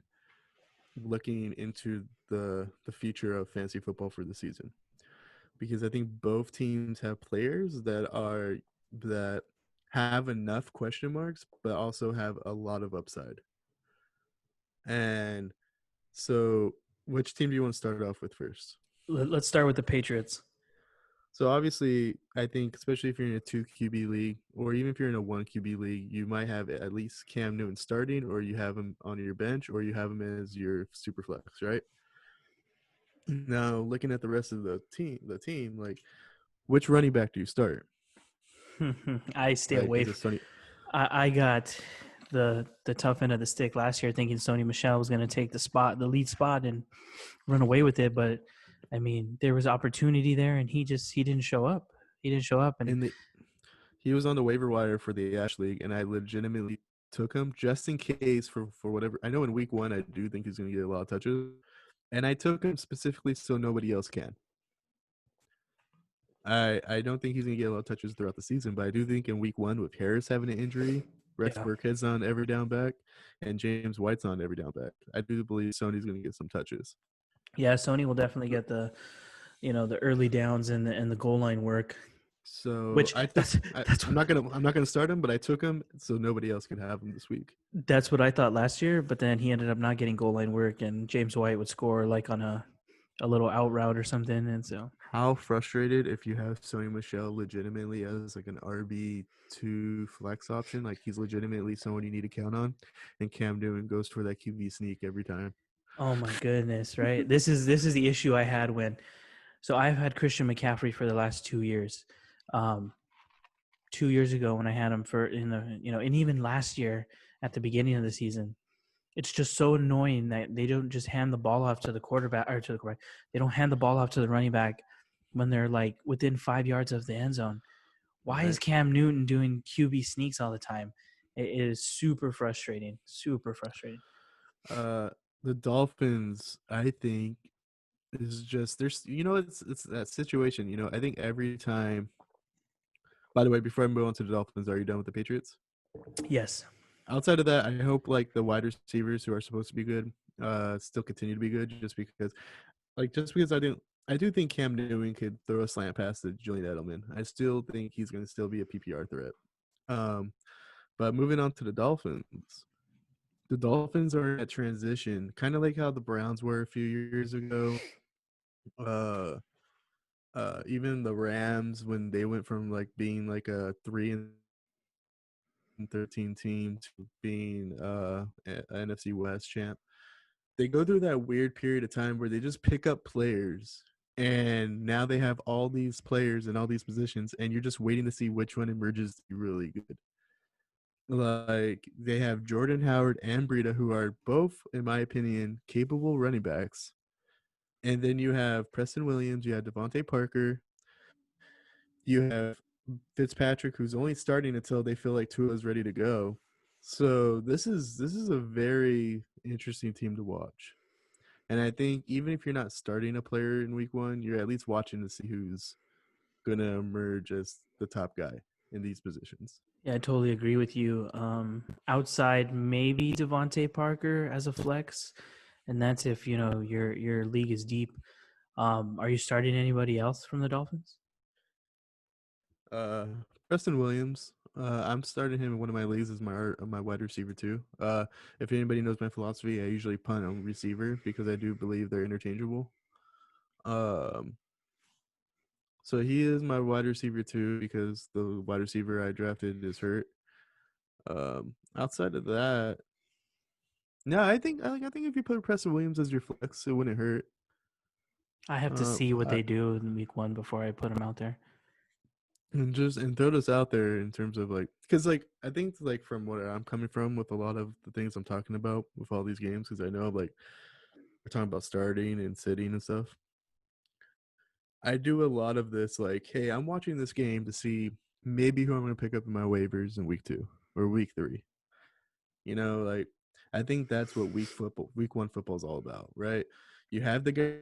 looking into the future of fantasy football for the season, because I think both teams have players that have enough question marks but also have a lot of upside. And so which team do you want to start off with first? let's start with the Patriots. So obviously, I think especially if you're in a 2 QB league or even if you're in a 1 QB league, you might have at least Cam Newton starting, or you have him on your bench, or you have him as your super flex, right? Now, looking at the rest of the team, like, which running back do you start? I stay Like, away. is it Sonny? I got the tough end of the stick last year, thinking Sony Michel was going to take the lead spot, and run away with it. But I mean, there was opportunity there, and he didn't show up. He didn't show up, and And he was on the waiver wire for the Ash League, and I legitimately took him just in case for whatever. I know in week one I do think he's going to get a lot of touches, and I took him specifically so nobody else can. I don't think he's going to get a lot of touches throughout the season, but I do think in week one with Harris having an injury, Rex yeah, Burkhead's on every down back, and James White's on every down back, I do believe Sony's going to get some touches. yeah. Sony will definitely get the early downs and the goal line work. So Which I took. that's I, that's I'm not gonna start him, but I took him so nobody else could have him this week. that's what I thought last year. But then he ended up not getting goal line work, and James White would score like on a little out route or something, and so How frustrated if you have Sony Michel legitimately as like an RB2 flex option, like he's legitimately someone you need to count on, and Cam Newton goes for that QB sneak every time. oh my goodness, right? This is the issue I had when. So I've had Christian McCaffrey for the last 2 years. 2 years ago when I had him for and even last year at the beginning of the season, it's just so annoying that they don't just hand the ball off to the quarterback or to the quarterback. They don't hand the ball off to the running back when they're like within 5 yards of the end zone. Why is Right. Cam Newton doing QB sneaks all the time? It is super frustrating. Super frustrating. The Dolphins, I think, is just there's it's that situation. I think every time By the way, before I move on to the Dolphins, are you done with the Patriots? Yes. Outside of that, I hope like the wide receivers who are supposed to be good, still continue to be good. Just because I do think Cam Newton could throw a slant pass to Julian Edelman. I still think he's going to still be a PPR threat. Um, but moving on to the Dolphins are at transition, kind of like how the Browns were a few years ago. Uh, Even the Rams when they went from like being like a 3-13 team to being a NFC West champ. They go through that weird period of time where they just pick up players and now they have all these players in all these positions and you're just waiting to see which one emerges to be really good. Like they have Jordan Howard and Breida, who are both, in my opinion, capable running backs. And then you have Preston Williams, you have Devontae Parker, you have Fitzpatrick, who's only starting until they feel like Tua is ready to go. So this is a very interesting team to watch. And I think even if you're not starting a player in week one, you're at least watching to see who's gonna emerge as the top guy in these positions. Yeah, I totally agree with you. Outside maybe Devontae Parker as a flex, and that's if your league is deep. Are you starting anybody else from the Dolphins? Uh, Preston Williams. I'm starting him in one of my leagues as my wide receiver too. If anybody knows my philosophy, I usually punt on receiver because I do believe they're interchangeable. Um, so he is my wide receiver too because the wide receiver I drafted is hurt. Outside of that, no, I think if you put Preston Williams as your flex, it wouldn't hurt. I have to Uh, see what I, they do in week one before I put them out there. and throw this out there in terms of like, because like I think like from what I'm coming from with a lot of the things I'm talking about with all these games, because I know like we're talking about starting and sitting and stuff. I do a lot of this like, hey, I'm watching this game to see maybe who I'm going to pick up in my waivers in week 2 or week 3. Like I think that's what week 1 football is all about, right? You have the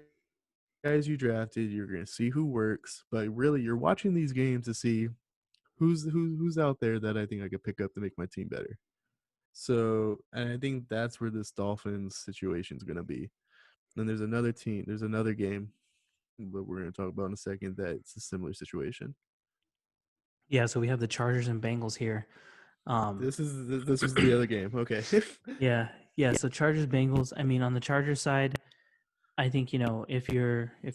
guys you drafted, you're going to see who works, but really you're watching these games to see who's out there that I think I could pick up to make my team better. So, and I think that's where this Dolphins situation is going to be. Then there's another game that we're going to talk about in a second that's a similar situation. Yeah, so we have the Chargers and Bengals here. Um, This was the other game. Okay. yeah. So Chargers Bengals. I mean, on the Chargers side, I think if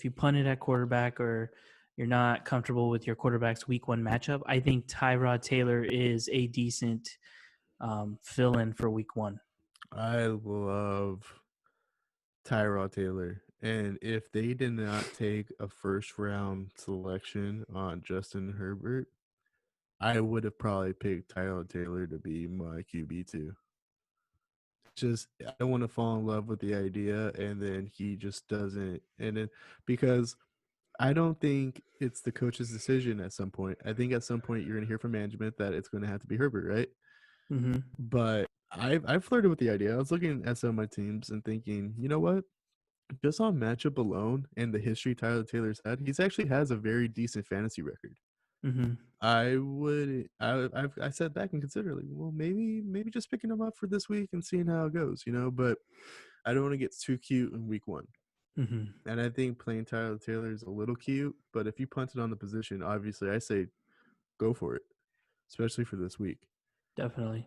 you punt it at quarterback or you're not comfortable with your quarterback's week one matchup, I think Tyrod Taylor is a decent fill in for week one. I love Tyrod Taylor. And if they did not take a first round selection on Justin Herbert, I would have probably picked Tyrod Taylor to be my QB2. Just I don't want to fall in love with the idea and then he just doesn't, and then because I don't think it's the coach's decision at some point. I think at some point you're gonna hear from management that it's gonna have to be Herbert, right? Mm-hmm. But I've flirted with the idea. I was looking at some of my teams and thinking, you know what? Just on matchup alone and the history Tyler Taylor's had, he's actually has a very decent fantasy record. Mm-hmm. I sat back and considered like, well, maybe just picking him up for this week and seeing how it goes, But I don't want to get too cute in week 1. Mm-hmm. And I think playing Tyler Taylor is a little cute, but if you punted on the position, obviously I say go for it, especially for this week. Definitely.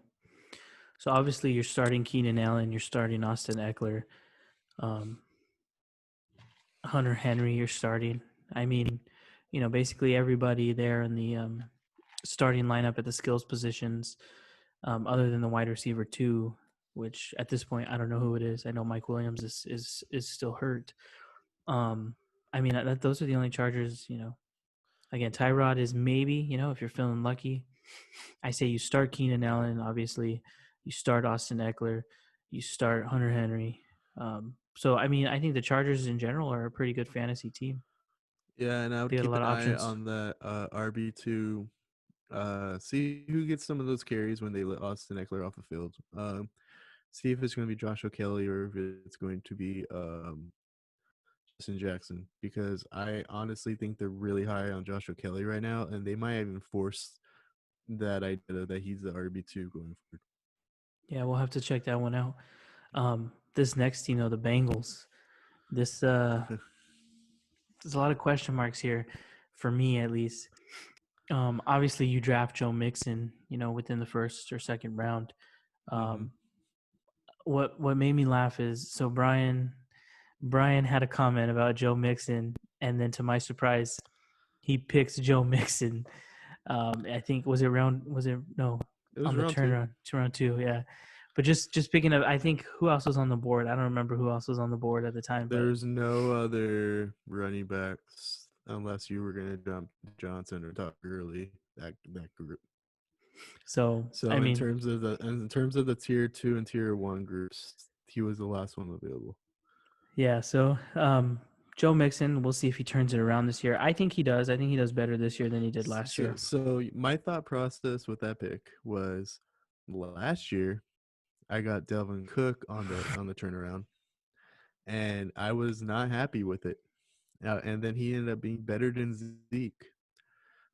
So obviously you're starting Keenan Allen, you're starting Austin Eckler, um, Hunter Henry, you're starting. I mean, basically everybody there in the starting lineup at the skills positions, other than the wide receiver two, which at this point I don't know who it is. I know Mike Williams is still hurt. I mean those are the only Chargers. Again, Tyrod is maybe if you're feeling lucky. I say you start Keenan Allen, obviously. You start Austin Eckler. You start Hunter Henry. So I mean I think the Chargers in general are a pretty good fantasy team. Yeah, and I would They got a keep lot an of eye options. on that RB2. See who gets some of those carries when they let Austin Eckler off the field. See if it's going to be Josh O'Kelly or if it's going to be Justin Jackson, because I honestly think they're really high on Josh O'Kelly right now, and they might even force that idea that he's the RB2 going forward. Yeah, we'll have to check that one out. This next, the Bengals. This there's a lot of question marks here, for me at least. Obviously, you draft Joe Mixon, within the first or second round. Mm-hmm. Um, what made me laugh is, so Brian had a comment about Joe Mixon, and then to my surprise, he picks Joe Mixon. I think was it no, It was on the round two. turnaround to round two, yeah. But just picking up, I think who else was on the board? I don't remember who else was on the board at the time, but There's no other running backs unless you were going to jump Johnson or Todd Gurley, that group. so So I in mean, terms of the tier 2 and tier 1 groups, he was the last one available. yeah. So Joe Mixon, we'll see if he turns it around this year. I think he does. I think he does better this year than he did last So, year. so my thought process with that pick was last year I got Delvin Cook on the turnaround, and I was not happy with it. And then he ended up being better than Zeke.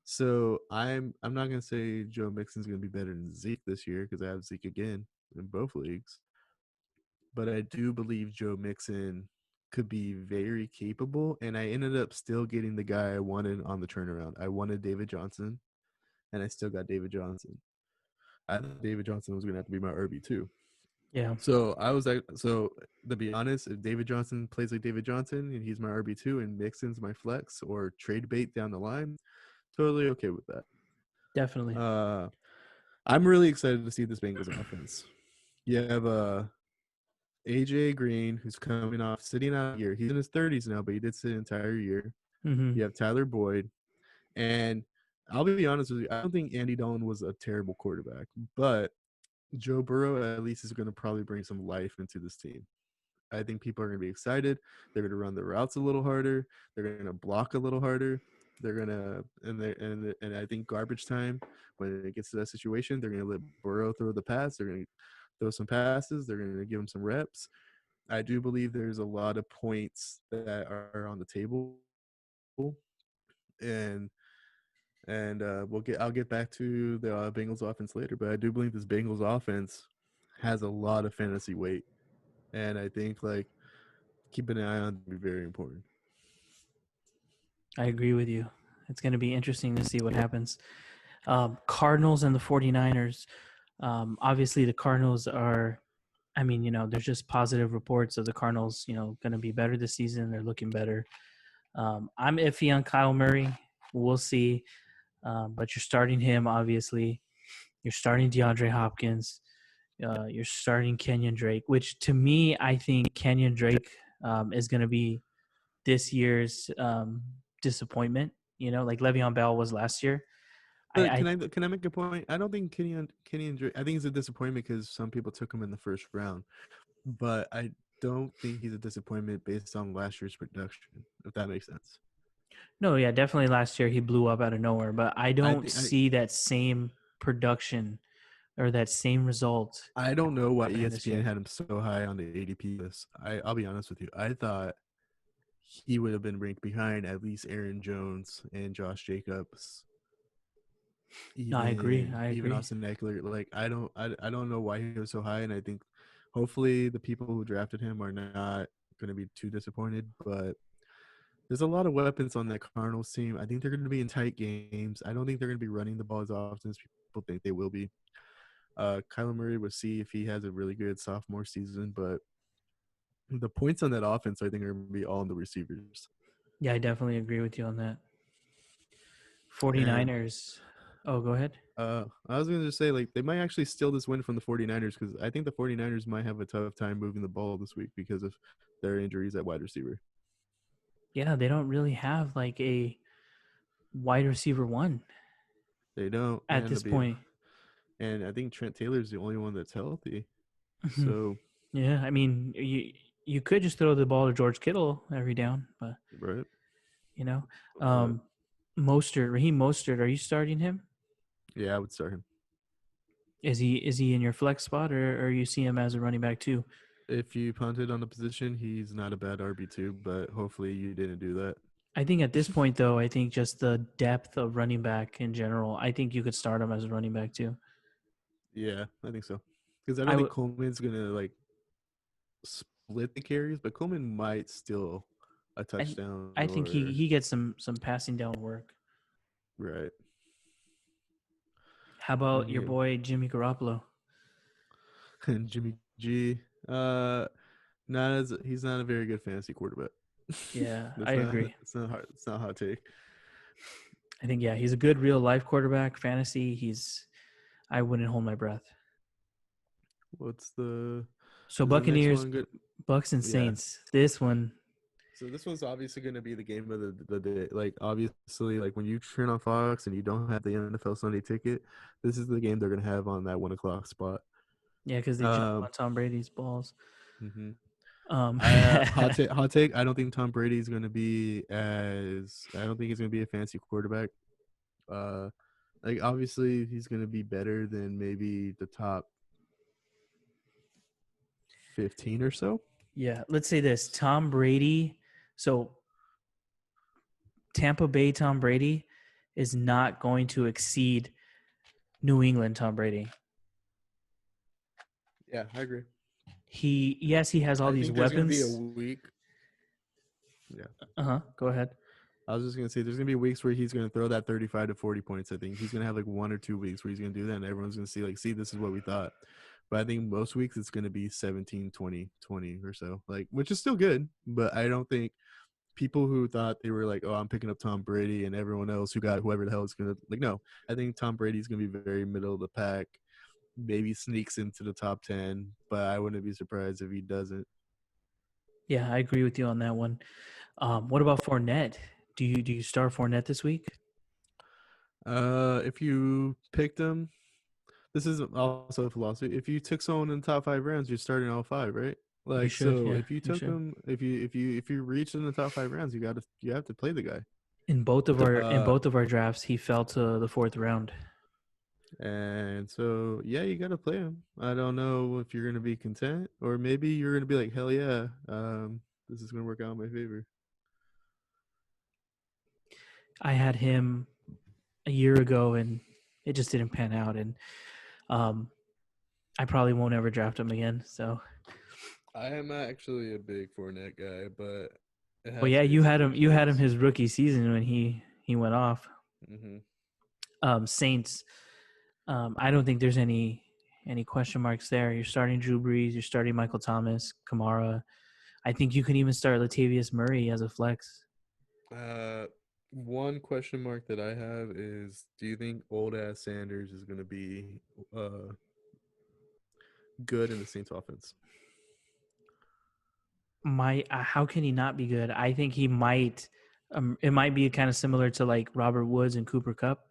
So I'm not gonna say Joe Mixon's gonna be better than Zeke this year because I have Zeke again in both leagues, but I do believe Joe Mixon could be very capable. And I ended up still getting the guy I wanted on the turnaround. I wanted David Johnson, and I still got David Johnson. I thought David Johnson was gonna have to be my RB2. Yeah, So I was like, so to be honest, if David Johnson plays like David Johnson and he's my RB2 and Mixon's my flex or trade bait down the line, totally okay with that. definitely. I'm really excited to see this Bengals offense. You have AJ Green, who's coming off sitting out a year. He's in his 30s now, but he did sit an entire year. Hmm. You have Tyler Boyd, and I'll be honest with you, I don't think Andy Dalton was a terrible quarterback, but Joe Burrow at least is going to probably bring some life into this team. I think people are going to be excited. They're going to run the routes a little harder. They're going to block a little harder. They're going to and I think garbage time, when it gets to that situation, they're going to let Burrow throw the pass. They're going to throw some passes. They're going to give him some reps. I do believe there's a lot of points that are on the table, and I'll get back to the Bengals offense later, but I do believe this Bengals offense has a lot of fantasy weight, and I think like keeping an eye on it will be very important. I agree with you. It's going to be interesting to see what happens. Cardinals and the 49ers. Obviously, the Cardinals are, I mean, there's just positive reports of the Cardinals, going to be better this season. They're looking better. I'm iffy on Kyle Murray. We'll see. But you're starting him, obviously. You're starting DeAndre Hopkins. You're starting Kenyon Drake, which to me, I think Kenyon Drake is going to be this year's disappointment. Like Le'Veon Bell was last year. But I can I make a point? I don't think Kenny and Drake. I think it's a disappointment because some people took him in the first round, but I don't think he's a disappointment based on last year's production. If that makes sense. No, yeah, definitely last year he blew up out of nowhere, but I I don't think I see that same production or that same result I don't know why happening this ESPN year. had him so high on the ADP list. I'll be honest with you. I thought he would have been ranked behind at least Aaron Jones and Josh Jacobs, No, I agree. even Austin Eckler. Like I don't know why he was so high, and I think hopefully the people who drafted him are not going to be too disappointed. But there's a lot of weapons on that Cardinals team. I think they're going to be in tight games. I don't think they're going to be running the ball as often as people think they will be. Kyler Murray, will see if he has a really good sophomore season, but the points on that offense, I think, are going to be all in the receivers. Yeah, I definitely agree with you on that. And 49ers. Oh, go ahead. I was going to say, like, they might actually steal this win from the 49ers because I think the 49ers might have a tough time moving the ball this week because of their injuries at wide receiver. Yeah, they don't really have like a wide receiver one They don't, at this point. and I think Trent Taylor's the only one that's healthy. Mhm. So, Yeah, I mean, you could just throw the ball to George Kittle every down, but right. you know, But um, Raheem Mostert. Are you starting him? yeah, I would start him. Is he in your flex spot, or you see him as a running back too? If you punted on the position, he's not a bad RB2, but hopefully you didn't do that. I think at this point, though, I think just the depth of running back in general, I think you could start him as a running back too. Yeah, I think so. Because I I don't think would. Coleman's gonna like split the carries, but Coleman might steal a I. touchdown I think he or he gets some passing down work. right. How about And your he boy Jimmy Garoppolo? and Jimmy G. Not as he's not a very good fantasy quarterback. Yeah, I That's not agree. it's not hard. It's not a hot take. I think he's a good real life quarterback. Fantasy, I wouldn't hold my breath. What's the So is the next Buccaneers, one good? Bucks and Yeah. Saints. This one, So this one's obviously going to be the game of the day. Like obviously, like when you turn on Fox and you don't have the NFL Sunday ticket, this is the game they're going to have on that 1 o'clock spot. yeah, because they jump Um, on Tom Brady's balls. hmm Um, hot take. Hot take. I don't think Tom Brady is going to be as. I don't think he's going to be a fancy quarterback. Uh, like obviously he's going to be better than maybe the top 15 or so. yeah, let's say this: Tom Brady. So Tampa Bay Tom Brady is not going to exceed New England Tom Brady. Yeah, I agree. He has all I these think there's going to be a weapons. week. Yeah. Go ahead. I was just gonna say there's gonna be weeks where he's gonna throw that 35 to 40 points. I think he's gonna have like 1 or 2 weeks where he's gonna do that, and everyone's gonna see, this is what we thought. But I think most weeks it's gonna be 17, 20, 20 or so, like, which is still good. But I don't think people who thought they were like, oh, I'm picking up Tom Brady, and everyone else who got whoever the hell is gonna like, no, I think Tom Brady's gonna be very middle of the pack, maybe sneaks into the top 10, but I wouldn't be surprised if he doesn't. Yeah, I agree with you on that one. What about Fournette? Do you start Fournette this week? If you picked him, this is also a philosophy. If you took someone in the top 5 rounds, you're starting all five, right? You Like, should, so yeah, if you you took should. him, if you reached in the top 5 rounds, you have to play the guy. In Uh, both of our drafts, he fell to the fourth round. and so yeah, you got to play him. I don't know if you're gonna be content, or maybe you're gonna be like, hell yeah, this is gonna work out in my favor. I had him a year ago, and it just didn't pan out. And um, I probably won't ever draft him again. So, I am actually a big Fournette guy, but it well, has yeah, its you had him limitations. his rookie season when he went off. Hmm. Saints. I don't think there's any question marks there. You're starting Drew Brees. You're starting Michael Thomas, Kamara. I think you can even start Latavius Murray as a flex. Uh, One question mark that I have is: do you think old ass Sanders is going to be uh good in the Saints offense? How can he not be good? I think he might. It might be kind of similar to like Robert Woods and Cooper Cup.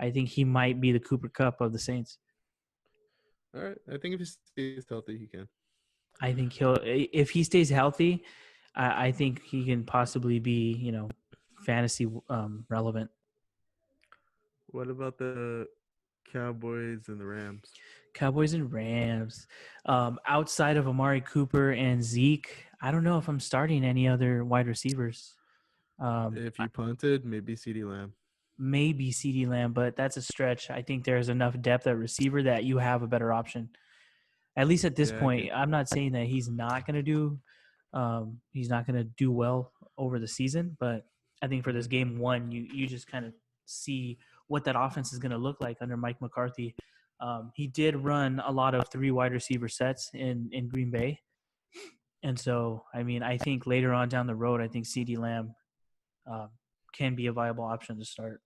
I think he might be the Cooper Cup of the Saints. All right, I think if he stays healthy, he can. I think if he stays healthy, I think he can possibly be fantasy relevant. What about the Cowboys and the Rams? Cowboys and Rams. Outside of Amari Cooper and Zeke, I don't know if I'm starting any other wide receivers. If you punted, maybe CeeDee Lamb. Maybe CeeDee Lamb, but that's a stretch. I think there's enough depth at receiver that you have a better option. At least at this Yeah, I point, get. I'm not saying that he's not gonna do well over the season, but I think for this Hmm. game one, you just kind of see what that offense is gonna look like under Mike McCarthy. He did run a lot of three wide receiver sets in Green Bay, and so I mean I think later on down the road, I think CeeDee Lamb um, can be a viable option to start.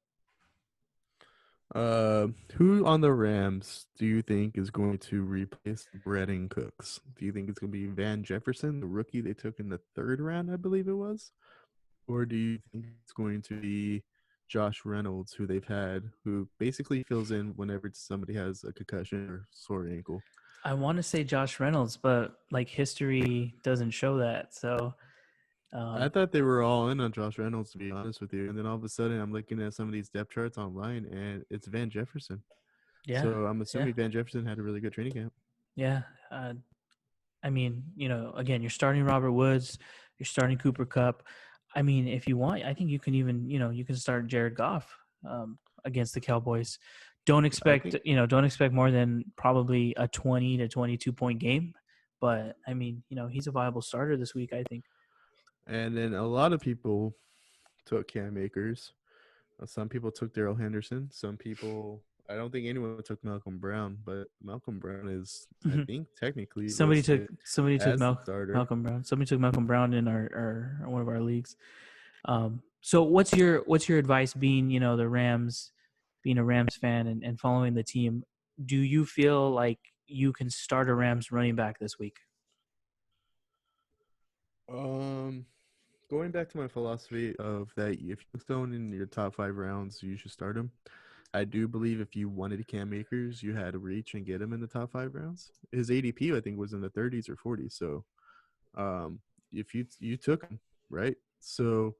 Who on the Rams do you think is going to replace Breading Cooks? Do you think it's going to be Van Jefferson, the rookie they took in the 3rd round, I believe it was? Or do you think it's going to be Josh Reynolds, who they've had, who basically fills in whenever somebody has a concussion or sore ankle? I want to say Josh Reynolds, but like history doesn't show that. So I um, thought they were all in on Josh Reynolds, to be honest with you. And then all of a sudden, I'm looking at some of these depth charts online, and it's Van Jefferson. yeah, So I'm yeah, assuming Van Jefferson had a really good training camp. yeah. I mean, again, you're starting Robert Woods, you're starting Cooper Cup. I mean, if you want, I think you can even, you can start Jared Goff against the Cowboys. Don't I expect, think, don't expect more than probably a 20 to 22 point game. But I mean, he's a viable starter this week, I think. and then a lot of people took Cam Akers. Some people took Daryl Henderson. Some people, I don't think anyone took Malcolm Brown, but Malcolm Brown is, I Mhm. think, technically somebody took listed somebody took as the starter. Malcolm Brown. Somebody took Malcolm Brown in our one of our leagues. So what's your advice, being the Rams, being a Rams fan and following the team? Do you feel like you can start a Rams running back this week? Um, Going back to my philosophy of that, if you took someone in your top 5 rounds, you should start him. I do believe if you wanted Cam Akers, you had to reach and get him in the top 5 rounds. His ADP, I think, was in the 30s or 40s. So, um, if you took him, right? So,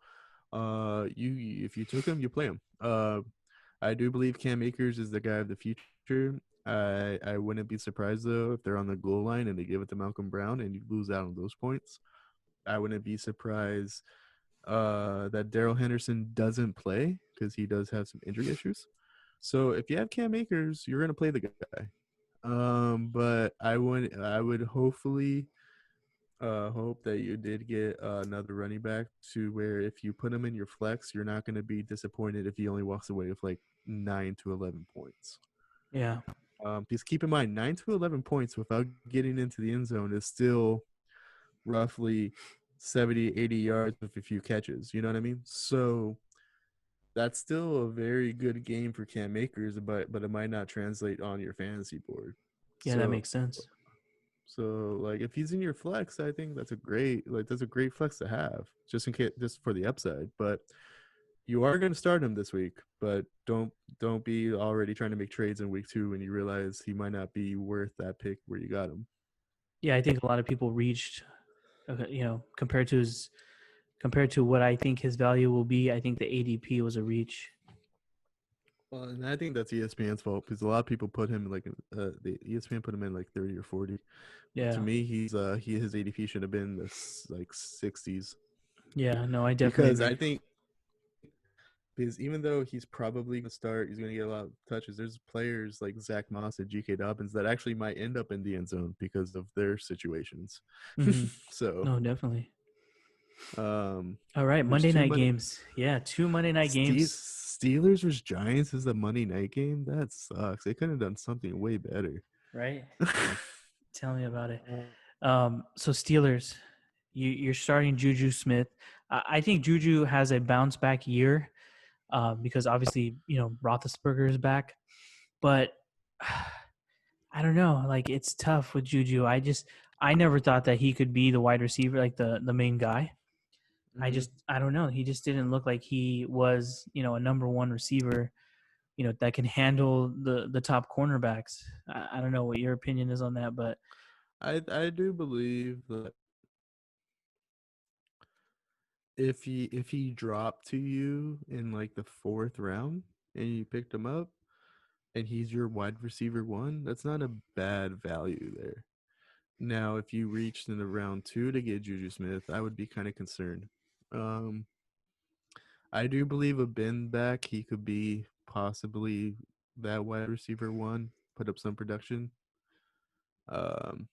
you if you took him, you play him. I do believe Cam Akers is the guy of the future. I wouldn't be surprised though if they're on the goal line and they give it to Malcolm Brown and you lose out on those points. I wouldn't be surprised that Daryl Henderson doesn't play because he does have some injury issues. So if you have Cam Akers, you're gonna play the guy. But I would hopefully hope that you did get another running back to where if you put him in your flex, you're not gonna be disappointed if he only walks away with like 9 to 11 points. Yeah. Because keep in mind, 9 to 11 points without getting into the end zone is still roughly 70, 80 yards with a few catches. You know what I mean? So that's still a very good game for Cam Akers, but it might not translate on your fantasy board. Yeah, that So makes sense. like if he's in your flex, I think that's a great flex to have just in case, just for the upside. But you are going to start him this week, but don't be already trying to make trades in week 2 when you realize he might not be worth that pick where you got him. Yeah, I think a lot of people reached, compared to what I think his value will be. I think the ADP was a reach. Well, and I think that's ESPN's fault because a lot of people put him like the ESPN put him in like 30 or 40. To Yeah. me, his ADP should have been like 60s Yeah. No, I definitely because I agree. think because even though he's probably gonna start, he's gonna get a lot of touches. There's players like Zach Moss and G.K. Dobbins that actually might end up in the end zone because of their situations. Hmm. So, No, definitely. um, All right, there's Monday two night Monday games. Yeah, two Monday night games. Steelers versus Giants is the Monday night game. That sucks. They could have done something way better. Right? Tell me about it. So Steelers, you're starting Juju Smith. I think Juju has a bounce back year, because obviously Roethlisberger is back, but I don't know. Like, it's tough with Juju. I never thought that he could be the wide receiver, like the main guy. Hmm. I don't know. He just didn't look like he was a number one receiver, that can handle the top cornerbacks. I don't know what your opinion is on that, but I do believe that if he dropped to you in like the 4th round and you picked him up and he's your wide receiver 1, that's not a bad value there. Now, if you reached in the round 2 to get Juju Smith, I would be kind of concerned. Um, I do believe a bin back, he could be possibly that wide receiver 1, put up some production. Um,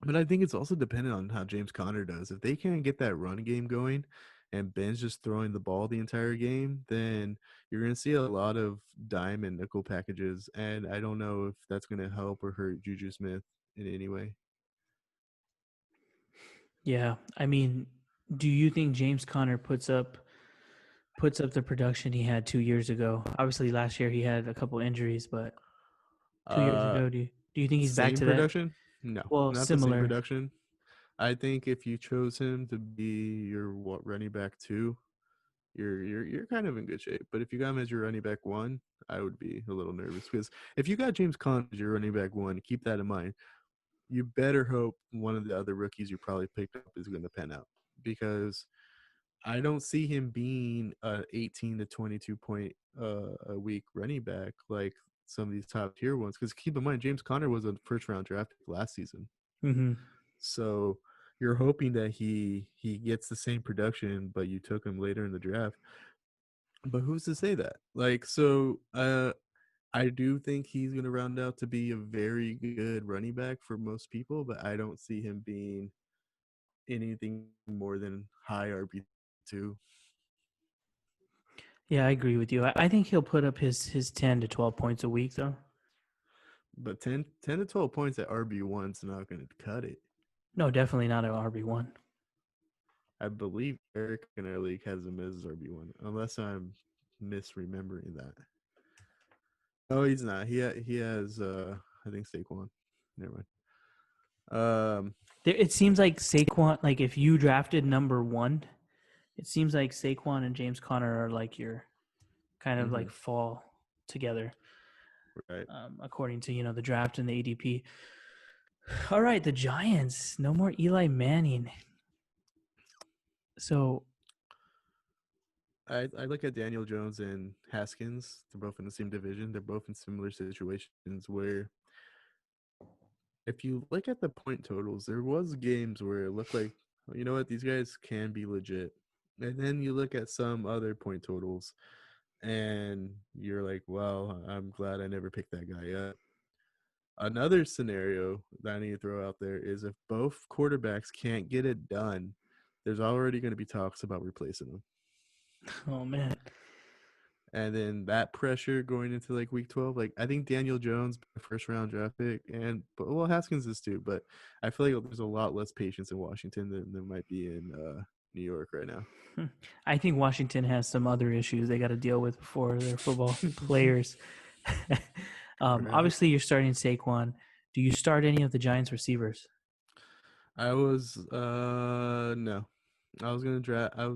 But I think it's also dependent on how James Conner does. If they can't get that run game going and Ben's just throwing the ball the entire game, then you're going to see a lot of dime and nickel packages. And I don't know if that's going to help or hurt Juju Smith in any way. yeah, I mean, do you think James Conner puts up the production he had 2 years ago? Obviously, last year he had a couple injuries, but 2 years Uh, ago, do you think he's back Same to that? production? No, Well, not the same similar. production. I think if you chose him to be your running back 2, you're kind of in good shape. But if you got him as your running back 1, I would be a little nervous because if you got James Conner as your running back 1, keep that in mind. You better hope one of the other rookies you probably picked up is going to pan out because I don't see him being a 18 to 22 point a week running back like some of these top tier ones. Because keep in mind, James Conner was a first round draft pick last season. Hmm. So you're hoping that he gets the same production, but you took him later in the draft. But who's to say that? Like, so I do think he's going to round out to be a very good running back for most people, but I don't see him being anything more than high RB2. Yeah, I agree with you. I think he'll put up his 10 to 12 points a week, though. But 10 to 12 points at RB1 is not going to cut it. No, definitely not an RB1. I believe Eric in our league has him as RB1, unless I'm misremembering that. Oh, he's not. He has I think Saquon. Never mind. It seems like Saquon, like if you drafted number one, it seems like Saquon and James Conner are like your kind of like fall together, Right. according to the draft and the ADP. All right, the Giants. No more Eli Manning. So I look at Daniel Jones and Haskins. They're both in the same division. They're both in similar situations where if you look at the point totals, there was games where it looked like, "Oh, you know what, these guys can be legit." And then you look at some other point totals and you're like, well, I'm glad I never picked that guy up. Another scenario that I need to throw out there is if both quarterbacks can't get it done, there's already going to be talks about replacing them. oh man. And then that pressure going into like week 12, like I think Daniel Jones, first round draft pick, but Haskins is too. But I feel like there's a lot less patience in Washington than there might be in New York right now. I think Washington has some other issues they got to deal with before their football players. Right. Obviously, you're starting Saquon. Do you start any of the Giants receivers? I was no. I was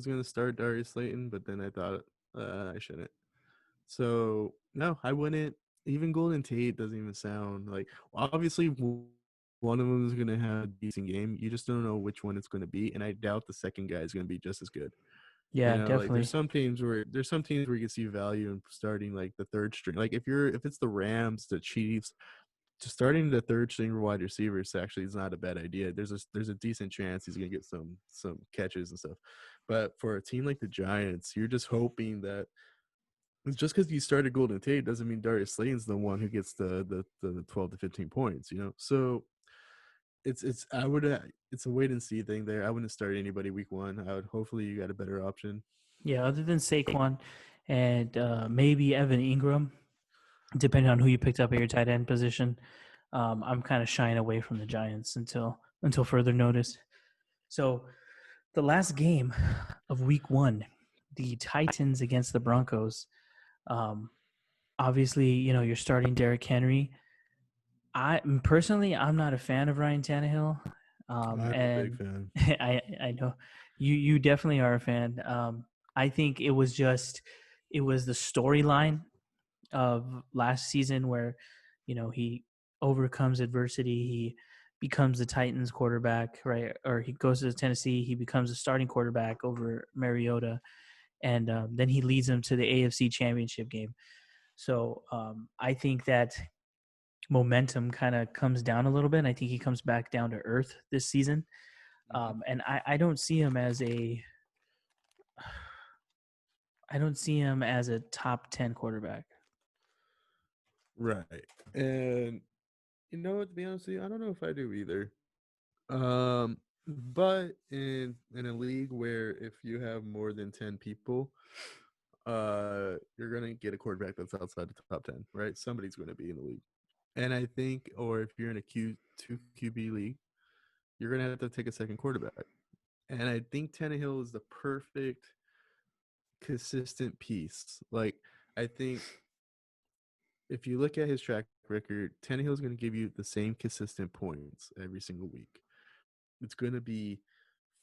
gonna start Darius Slayton, but then I thought I shouldn't. So no, I wouldn't. Even Golden Tate doesn't even sound like. Obviously, one of them is going to have a decent game. You just don't know which one it's going to be, and I doubt the second guy is going to be just as good. Yeah, Like definitely. there's some teams where you can see value in starting like the third string. Like if it's the Rams, the Chiefs, just starting the third string wide receivers actually is not a bad idea. There's a decent chance he's going to get some catches and stuff. But for a team like the Giants, you're just hoping that just because you started Golden Tate doesn't mean Darius Slayton's the one who gets the 12 to 15 points, So it's a wait and see thing there. I wouldn't start anybody week one. I would hopefully you got a better option. Yeah, other than Saquon and maybe Evan Ingram, depending on who you picked up at your tight end position, I'm kind of shying away from the Giants until further notice. So the last game of week one, the Titans against the Broncos. Um, Obviously, you're starting Derrick Henry. I'm not a fan of Ryan Tannehill, I'm a big and fan. I know you definitely are a fan. I think it was the storyline of last season where he overcomes adversity. He becomes the Titans quarterback, right? Or he goes to Tennessee. He becomes a starting quarterback over Mariota, and then he leads them to the AFC Championship game. So I think that momentum kind of comes down a little bit. And I think he comes back down to earth this season. And I don't see him as a top 10 quarterback. Right. And you know what, to be honest with you, I don't know if I do either. But in a league where if you have more than 10 people, you're gonna get a quarterback that's outside the top 10, right? Somebody's gonna be in the league. And I think, or if you're in a two QB league, you're gonna have to take a second quarterback. And I think Tannehill is the perfect consistent piece. Like I think if you look at his track record, Tannehill's going to give you the same consistent points every single week. It's going to be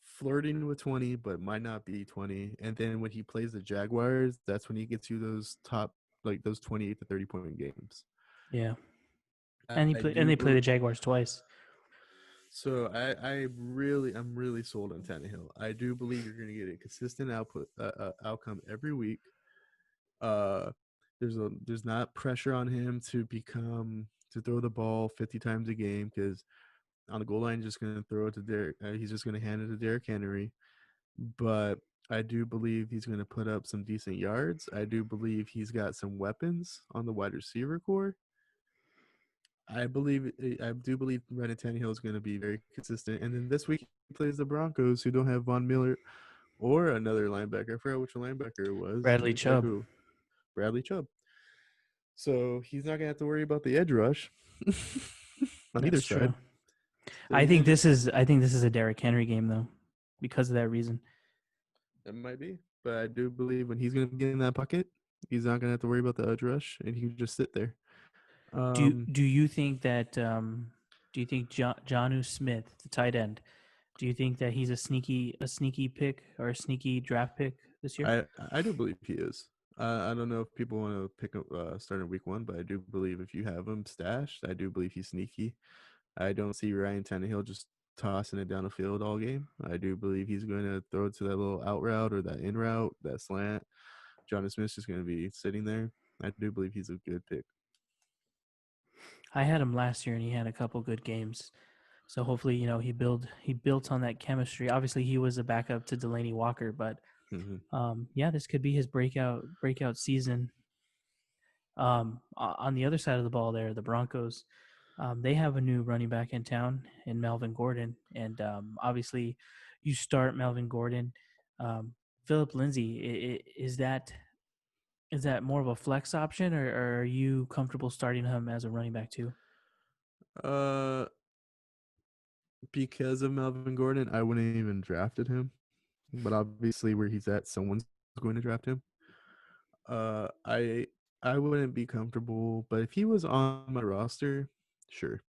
flirting with 20, but might not be 20. And then when he plays the Jaguars, that's when he gets you those top, like those 28 to 30-point games. Yeah. I, And I they do. play the Jaguars twice. So I'm really sold on Tannehill. I do believe you're going to get a consistent outcome every week. Uh, there's not pressure on him to throw the ball 50 times a game because on the goal line, just going to throw it to Derek. He's just going to hand it to Derrick Henry. But I do believe he's going to put up some decent yards. I do believe he's got some weapons on the wide receiver core. I do believe Brandon Tannehill is going to be very consistent. And then this week he plays the Broncos, who don't have Von Miller or another linebacker. I forgot which linebacker it was. Bradley It's like Chubb. who? Bradley Chubb. So he's not going to have to worry about the edge rush on either That's side. true. So I he's think gonna this is a Derrick Henry game though, because of that reason. It might be, but I do believe when he's going to be in that pocket, he's not going to have to worry about the edge rush, and he can just sit there. Do you think that do you think Jonnu Smith, the tight end, do you think that he's a sneaky pick or a sneaky draft pick this year? I do believe he is. I don't know if people want to pick up starting week 1, but I do believe if you have him stashed, I do believe he's sneaky. I don't see Ryan Tannehill just tossing it down the field all game. I do believe he's going to throw it to that little out route or that in route, that slant. Jonnu Smith's just going to be sitting there. I do believe he's a good pick. I had him last year and he had a couple good games. So hopefully, he built on that chemistry. Obviously, he was a backup to Delaney Walker, but this could be his breakout season. On the other side of the ball, there, the Broncos, they have a new running back in town in Melvin Gordon, and obviously, you start Melvin Gordon. Philip Lindsay, is that more of a flex option, or are you comfortable starting him as a running back too? Because of Melvin Gordon, I wouldn't even drafted him. But obviously, where he's at, someone's going to draft him. I wouldn't be comfortable, but if he was on my roster, sure.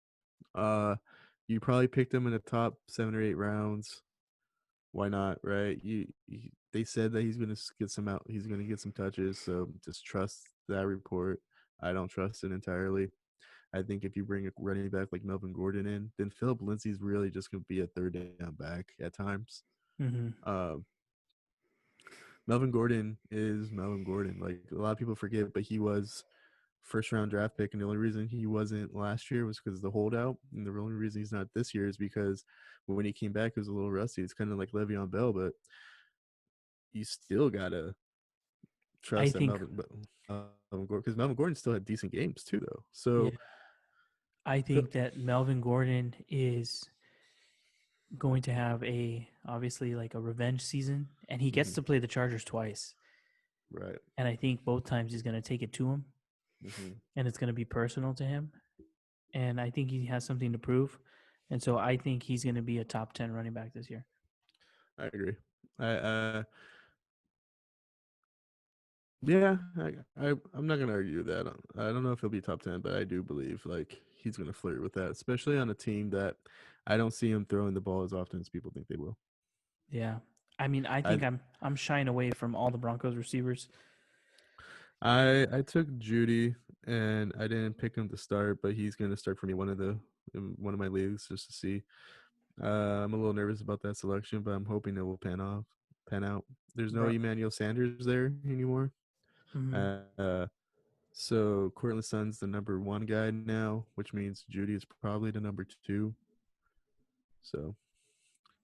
You probably picked him in the top 7 or 8 rounds. Why not, right? They said that he's going to get some out. He's going to get some touches, so just trust that report. I don't trust it entirely. I think if you bring a running back like Melvin Gordon in, then Philip Lindsay's really just going to be a third down back at times. Mm-hmm. Melvin Gordon is Melvin Gordon. Like a lot of people forget, but he was first round draft pick, and the only reason he wasn't last year was because of the holdout. And the only reason he's not this year is because when he came back, he was a little rusty. It's kind of like Le'Veon Bell, but you still gotta I trust that think, Melvin Gordon, because Melvin Gordon still had decent games too, though. yeah, So I think that Melvin Gordon is going to have obviously like a revenge season, and he gets to play the Chargers twice. right. And I think both times he's going to take it to him, Mm-hmm. and it's going to be personal to him. And I think he has something to prove. And so I think he's going to be a top 10 running back this year. I agree. I Yeah, I'm not gonna argue that. I don't know if he'll be top 10, but I do believe like he's gonna flirt with that, especially on a team that I don't see him throwing the ball as often as people think they will. Yeah. I mean, I I think I'm shying away from all the Broncos receivers. I took Judy and I didn't pick him to start, but he's gonna start for me in one of my leagues just to see. I'm a little nervous about that selection, but I'm hoping it will pan out. There's no Bro. Emmanuel Sanders there anymore. Mm-hmm. Uh, So Cortland Sutton's the number 1 guy now, which means Judy is probably the number 2. So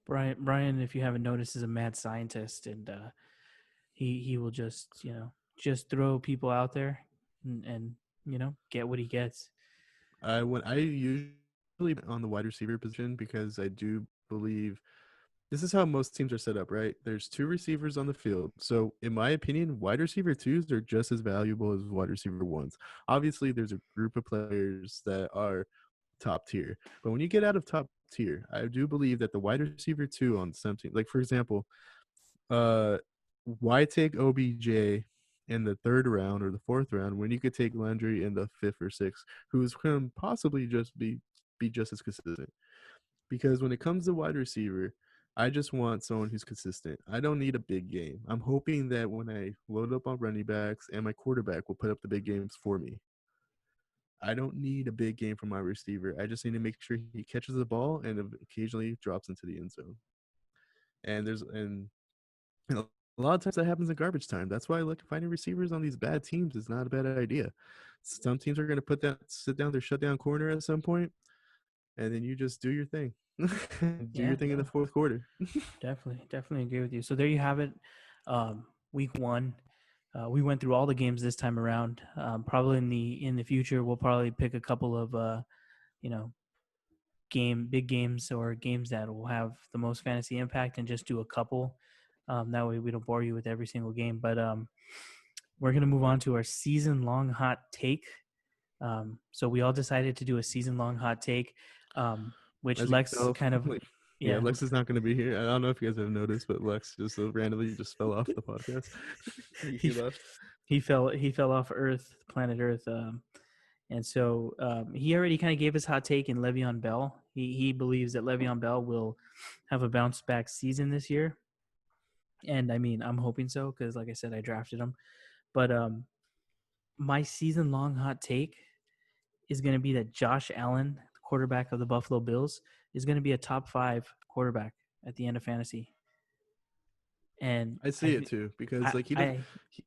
Brian, if you haven't noticed, is a mad scientist, and he will just throw people out there and get what he gets. I usually on the wide receiver position because I do believe this is how most teams are set up, right? There's 2 receivers on the field. So in my opinion, wide receiver 2s are just as valuable as wide receiver 1s. Obviously, there's a group of players that are top tier. But when you get out of top tier, I do believe that the wide receiver 2 on some team, like for example, why take OBJ in the 3rd round or the 4th round when you could take Landry in the 5th or 6th, who's can possibly just be just as consistent? Because when it comes to wide receiver, I just want someone who's consistent. I don't need a big game. I'm hoping that when I load up on running backs and my quarterback will put up the big games for me. I don't need a big game from my receiver. I just need to make sure he catches the ball and occasionally drops into the end zone. And a lot of times that happens in garbage time. That's why I look finding receivers on these bad teams is not a bad idea. Some teams are going to sit down their shutdown corner at some point. and then you just do your thing. Do your Yeah, thing in the no, fourth quarter. definitely agree with you. So there you have it. Week one. We went through all the games this time around. Probably in the future, we'll probably pick a couple of you know big games or games that will have the most fantasy impact, and just do a couple. That way we don't bore you with every single game. But we're gonna move on to our season long hot take. So we all decided to do a season long hot take, which As you can Lex tell, kind of, like, yeah, yeah, Lex is not going to be here. I don't know if you guys have noticed, but Lex just randomly just fell off the podcast. he He left. he fell off Earth, planet Earth, and so he already kind of gave his hot take in Le'Veon Bell. He believes that Le'Veon Bell will have a bounce back season this year, and I mean I'm hoping so because, like I said, I drafted him. But my season long hot take is going to be that Josh Allen, the quarterback of the Buffalo Bills, is going to be a top 5 quarterback at the end of fantasy. And I see it too because like he does. I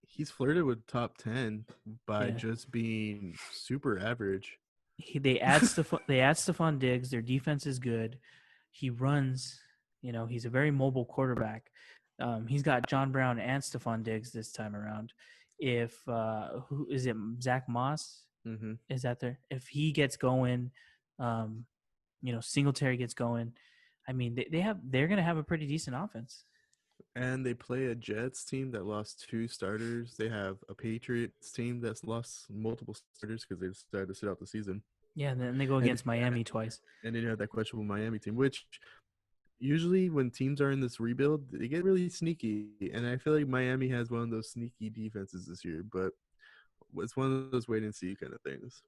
He's flirted with top 10 by yeah. just being super average. They add Stephon Diggs. Their defense is good. He runs. He's a very mobile quarterback. He's got John Brown and Stephon Diggs this time around. If who is it? Zach Moss Hmm. is that there? If he gets going, um, Singletary gets going. I mean, they're going to have a pretty decent offense. And they play a Jets team that lost 2 starters. They have a Patriots team that's lost multiple starters because they decided to sit out the season. Yeah, and then they go And against Miami twice. and then you have that questionable Miami team, which usually when teams are in this rebuild, they get really sneaky. And I feel like Miami has one of those sneaky defenses this year, but it's one of those wait and see kind of things.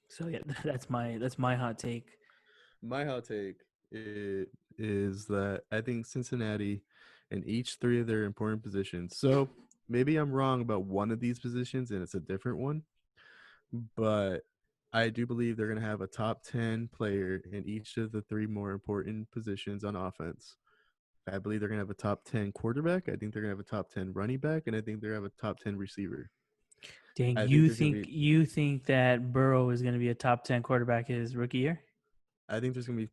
So yeah, that's my hot take. My hot take is that I think Cincinnati in each 3 of their important positions. So maybe I'm wrong about one of these positions and it's a different one, but I do believe they're going to have a top 10 player in each of the 3 more important positions on offense. I believe they're going to have a top 10 quarterback. I think they're going to have a top 10 running back, and I think they're going to have a top 10 receiver. Dang, I think there's going to be you think that Burrow is going to be a top 10 quarterback his rookie year? I think there's going to be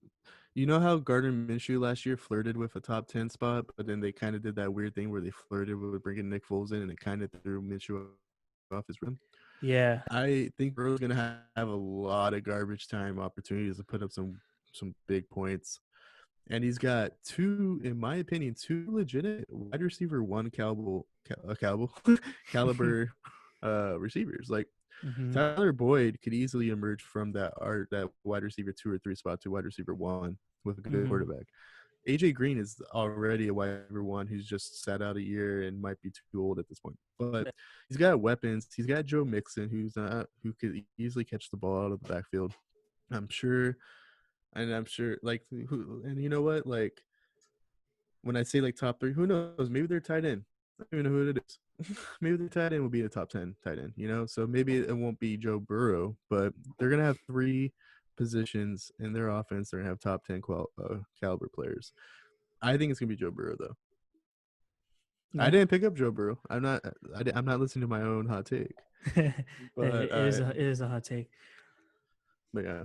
you know how Gardner Minshew last year flirted with a top 10 spot, but then they kind of did that weird thing where they flirted with bringing Nick Foles in and it kind of threw Minshew off his rhythm. Yeah. I think Burrow's going to have a lot of garbage time opportunities to put up some big points. And he's got 2, in my opinion, 2 legitimate wide receiver 1 caliber receivers. Like Hmm. Tyler Boyd could easily emerge from that wide receiver 2 or 3 spot to wide receiver 1 with a good Hmm. quarterback. AJ Green is already a wide receiver 1 who's just sat out a year and might be too old at this point. But he's got weapons. He's got Joe Mixon who could easily catch the ball out of the backfield. I'm sure like and you know what, like when I say like top 3, who knows? Maybe they're tight end. I don't even know who it is. Maybe the tight end will be a top 10 tight end, So maybe it won't be Joe Burrow, but they're going to have 3 positions in their offense. They're going to have top 10 caliber players. I think it's going to be Joe Burrow, though. I Yeah. didn't pick up Joe Burrow. I'm not listening to my own hot take. But It is a hot take. but yeah.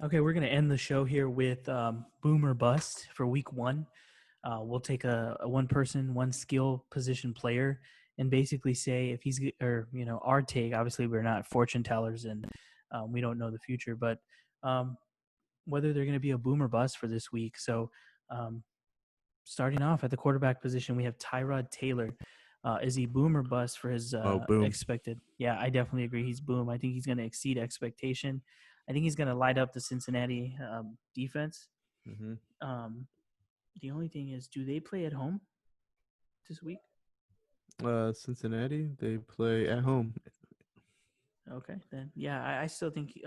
Okay, we're gonna end the show here with boom or bust for week one. We'll take a one person, one skill position player, and basically say if he's or our take. Obviously, we're not fortune tellers, and we don't know the future, but whether they're going to be a boom or bust for this week. So, starting off at the quarterback position, we have Tyrod Taylor. Is he boom or bust for his Oh, boom. expected? Yeah, I definitely agree. He's boom. I think he's going to exceed expectation. I think he's going to light up the Cincinnati defense. Mm-hmm. The only thing is, do they play at home this week? Cincinnati, they play at home. Okay, then yeah, I still think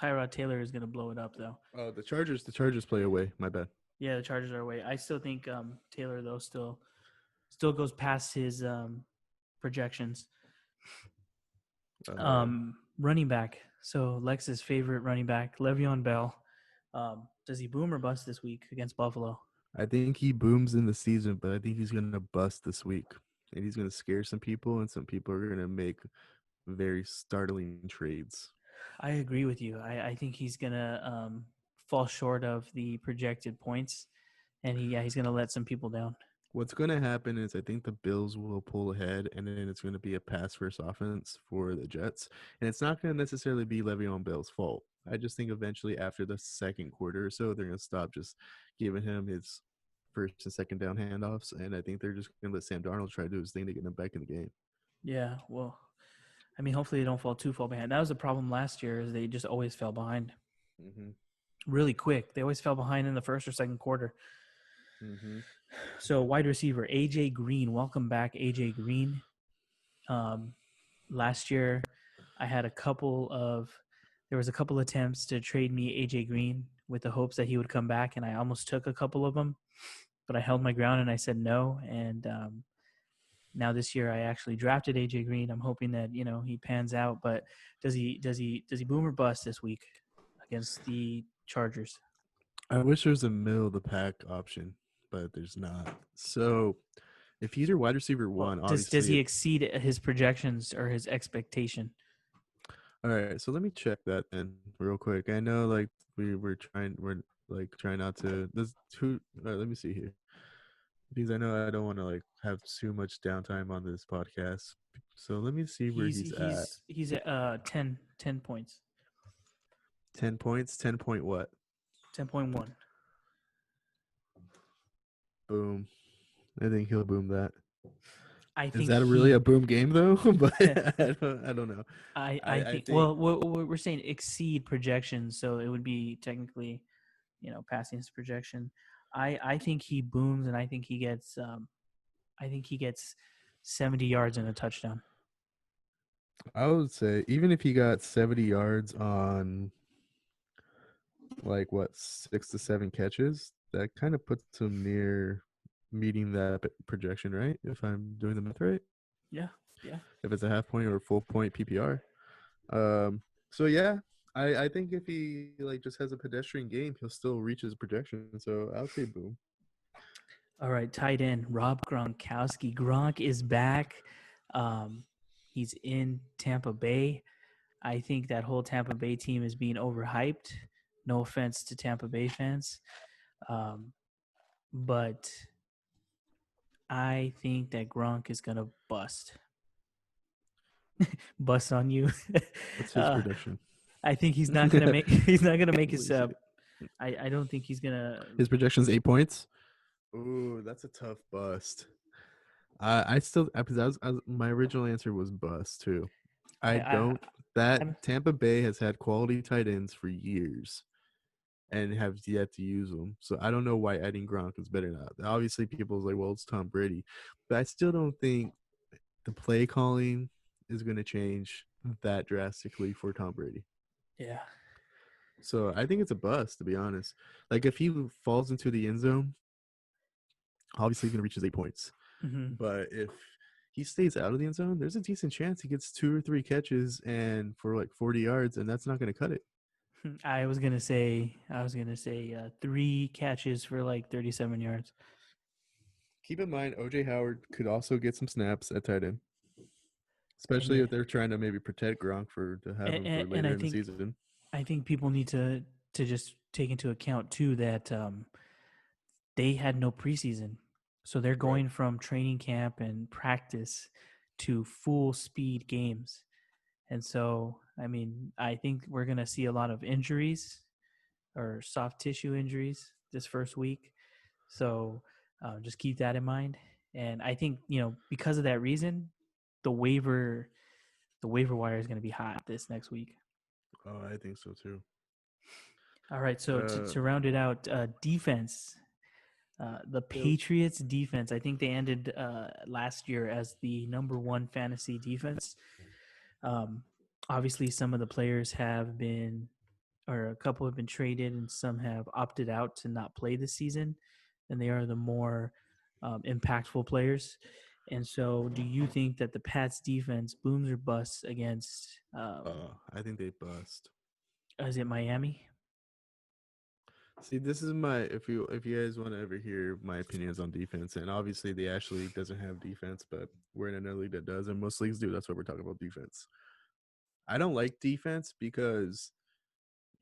Tyrod Taylor is going to blow it up, though. Oh, the Chargers play away. My bad. Yeah, the Chargers are away. I still think Taylor though still goes past his projections. Running back. So Lex's favorite running back, Le'Veon Bell. Does he boom or bust this week against Buffalo? I think he booms in the season, but I think he's going to bust this week. And he's going to scare some people, and some people are going to make very startling trades. I agree with you. I think he's gonna fall short of the projected points, and he's gonna let some people down. What's going to happen is I think the Bills will pull ahead, and then it's going to be a pass-first offense for the Jets, and it's not going to necessarily be Le'Veon Bell's fault. I just think eventually after the second quarter or so, they're going to stop just giving him his first and second down handoffs, and I think they're just going to let Sam Darnold try to do his thing to get him back in the game. Yeah, well, I mean, hopefully they don't fall too far behind. That was the problem last year, is they just always fell behind Mm-hmm. really quick. They always fell behind in the first or second quarter. Mm-hmm. So wide receiver AJ Green, welcome back, AJ Green. Last year, there was a couple attempts to trade me AJ Green with the hopes that he would come back, and I almost took a couple of them, but I held my ground and I said no. And now this year, I actually drafted AJ Green. I'm hoping that he pans out. But does he boom or bust this week against the Chargers? I wish there was a middle of the pack option, but there's not. So if he's your wide receiver Well, one, does he obviously. exceed his projections or his expectation? All right, so let me check that then real quick. I know like we're like trying not to. There's two. Let me see here because I know I don't want to like have too much downtime on this podcast. So let me see where he's at. He's at 10 points, 10 points. 10 point what? 10.1. Boom. I think he'll boom that. I Is think that really a he. boom game though? But I don't know. I I think. think Well, we're saying exceed projections, so it would be technically, passing his projection. I think he booms, and I think he gets 70 yards and a touchdown. I would say even if he got 70 yards on like what 6 to 7 catches, that kind of puts him near meeting that projection, right? If I'm doing the math right, Yeah, yeah. if it's a half point or a full point PPR. Um, so yeah, I think if he like just has a pedestrian game, he'll still reach his projection. So I would say boom. All right, tight end Rob Gronkowski. Gronk is back. Um, he's in Tampa Bay. I think that whole Tampa Bay team is being overhyped. No offense to Tampa Bay fans, um, but I think that Gronk is gonna bust. Bust on you. What's his uh, prediction? I think he's not gonna make. He's not gonna make Let me his. see it. I don't think he's gonna. His projection's 8 points. Ooh, that's a tough bust. I still because my original answer was bust too. I I don't. That I'm Tampa Bay has had quality tight ends for years and have yet to use them. So I don't know why adding Gronk is better now. Obviously, people's like, well, it's Tom Brady, but I still don't think the play calling is going to change that drastically for Tom Brady. yeah. So I think it's a bust, to be honest. Like if he falls into the end zone, obviously he's going to reach his 8 points. Hmm. But if he stays out of the end zone, there's a decent chance he gets 2 or 3 catches and for like 40 yards, and that's not going to cut it. I was gonna say 3 catches for like 37 yards. Keep in mind, OJ Howard could also get some snaps at tight end, And especially if they're trying to maybe protect Gronk to have him for and later in the season. I think people need to just take into account too that they had no preseason, so they're Right. going from training camp and practice to full speed games. And so, I mean, I think we're gonna see a lot of injuries or soft tissue injuries this first week. So just keep that in mind. And I think because of that reason, the waiver the waiver wire is going to be hot this next week. Oh, I think so too. All right, so Uh, to round it out, defense. The so Patriots defense. I think they ended last year as the number one fantasy defense. Um, Obviously, some of the players have been, or a couple have been traded, and some have opted out to not play this season. And they are the more impactful players. And so, do you think that the Pats defense booms or busts against? I think they bust. Is it Miami? See, this is my if you guys want to ever hear my opinions on defense, and obviously the Ash League doesn't have defense, but we're in another league that does, and most leagues do. That's why we're talking about defense. I don't like defense because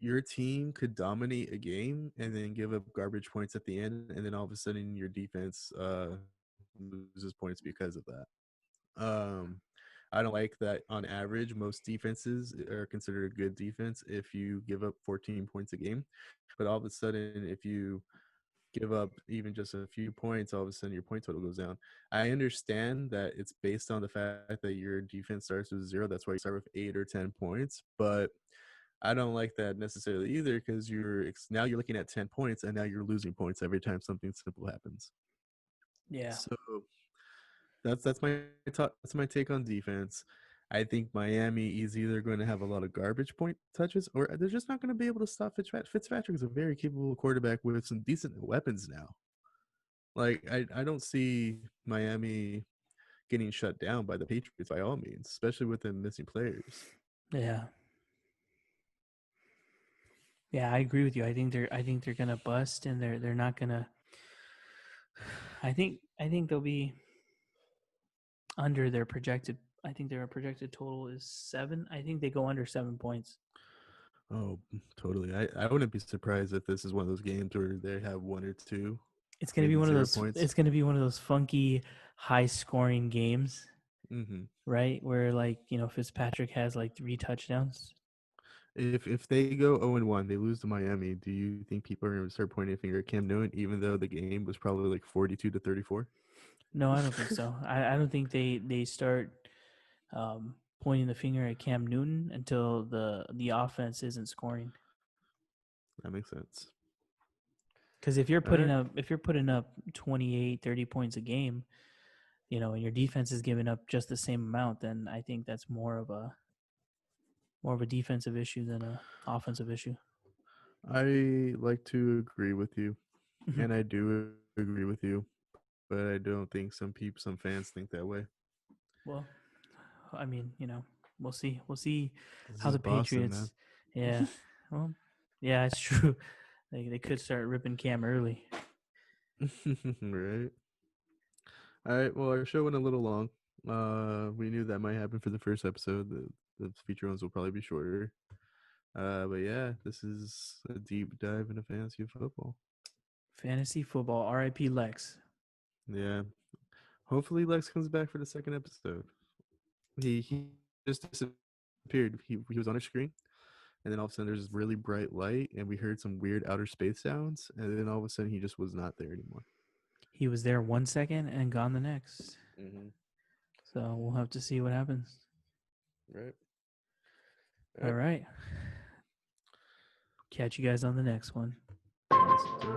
your team could dominate a game and then give up garbage points at the end, and then all of a sudden your defense loses points because of that. Um, I don't like that on average, most defenses are considered a good defense if you give up 14 points a game. But all of a sudden, if you give up even just a few points, all of a sudden your point total goes down. I understand that it's based on the fact that your defense starts with 0. That's why you start with 8 or 10 points. But I don't like that necessarily either because now you're looking at 10 points and now you're losing points every time something simple happens. Yeah. So that's my take on defense. I think Miami is either going to have a lot of garbage point touches or they're just not going to be able to stop Fitzpatrick. Fitzpatrick is a very capable quarterback with some decent weapons now. Like I don't see Miami getting shut down by the Patriots by all means, especially with them missing players. Yeah. Yeah, I agree with you. I think they're gonna bust, and they're not gonna. I think they'll be under their projected. I think their projected total is 7. I think they go under 7 points. Oh, totally. I wouldn't be surprised if this is one of those games where they have 1 or 2, It's gonna be maybe one of 0 those. points. It's gonna be one of those funky, high scoring games, Mm-hmm. right? Where Fitzpatrick has like 3 touchdowns. If they go 0-1, they lose to Miami. Do you think people are going to start pointing a finger at Cam Newton, even though the game was probably like 42-34? No, I don't think so. I don't think they start pointing the finger at Cam Newton until the offense isn't scoring. That makes sense. Because if All right. you're putting up 28, 30 points a game, and your defense is giving up just the same amount, then I think that's more of a defensive issue than a offensive issue. I like to agree with you, Mhm. and I do agree with you, but I don't think some fans think that way. Well, I mean, we'll see. We'll see This how is the Boston, man. Patriots. Yeah. Well, yeah, it's true. They could start ripping Cam early. Right. All right. Well, our show went a little long. We knew that might happen for the first episode. The feature ones will probably be shorter. But yeah, this is a deep dive into fantasy football. Fantasy football. R.I.P. Lex. Yeah. Hopefully Lex comes back for the second episode. He just disappeared. He was on our screen, and then all of a sudden there's this really bright light, and we heard some weird outer space sounds, and then all of a sudden he just was not there anymore. He was there 1 second and gone the next. Mm-hmm. So we'll have to see what happens. Right. All right. Catch you guys on the next one. Yes, sir.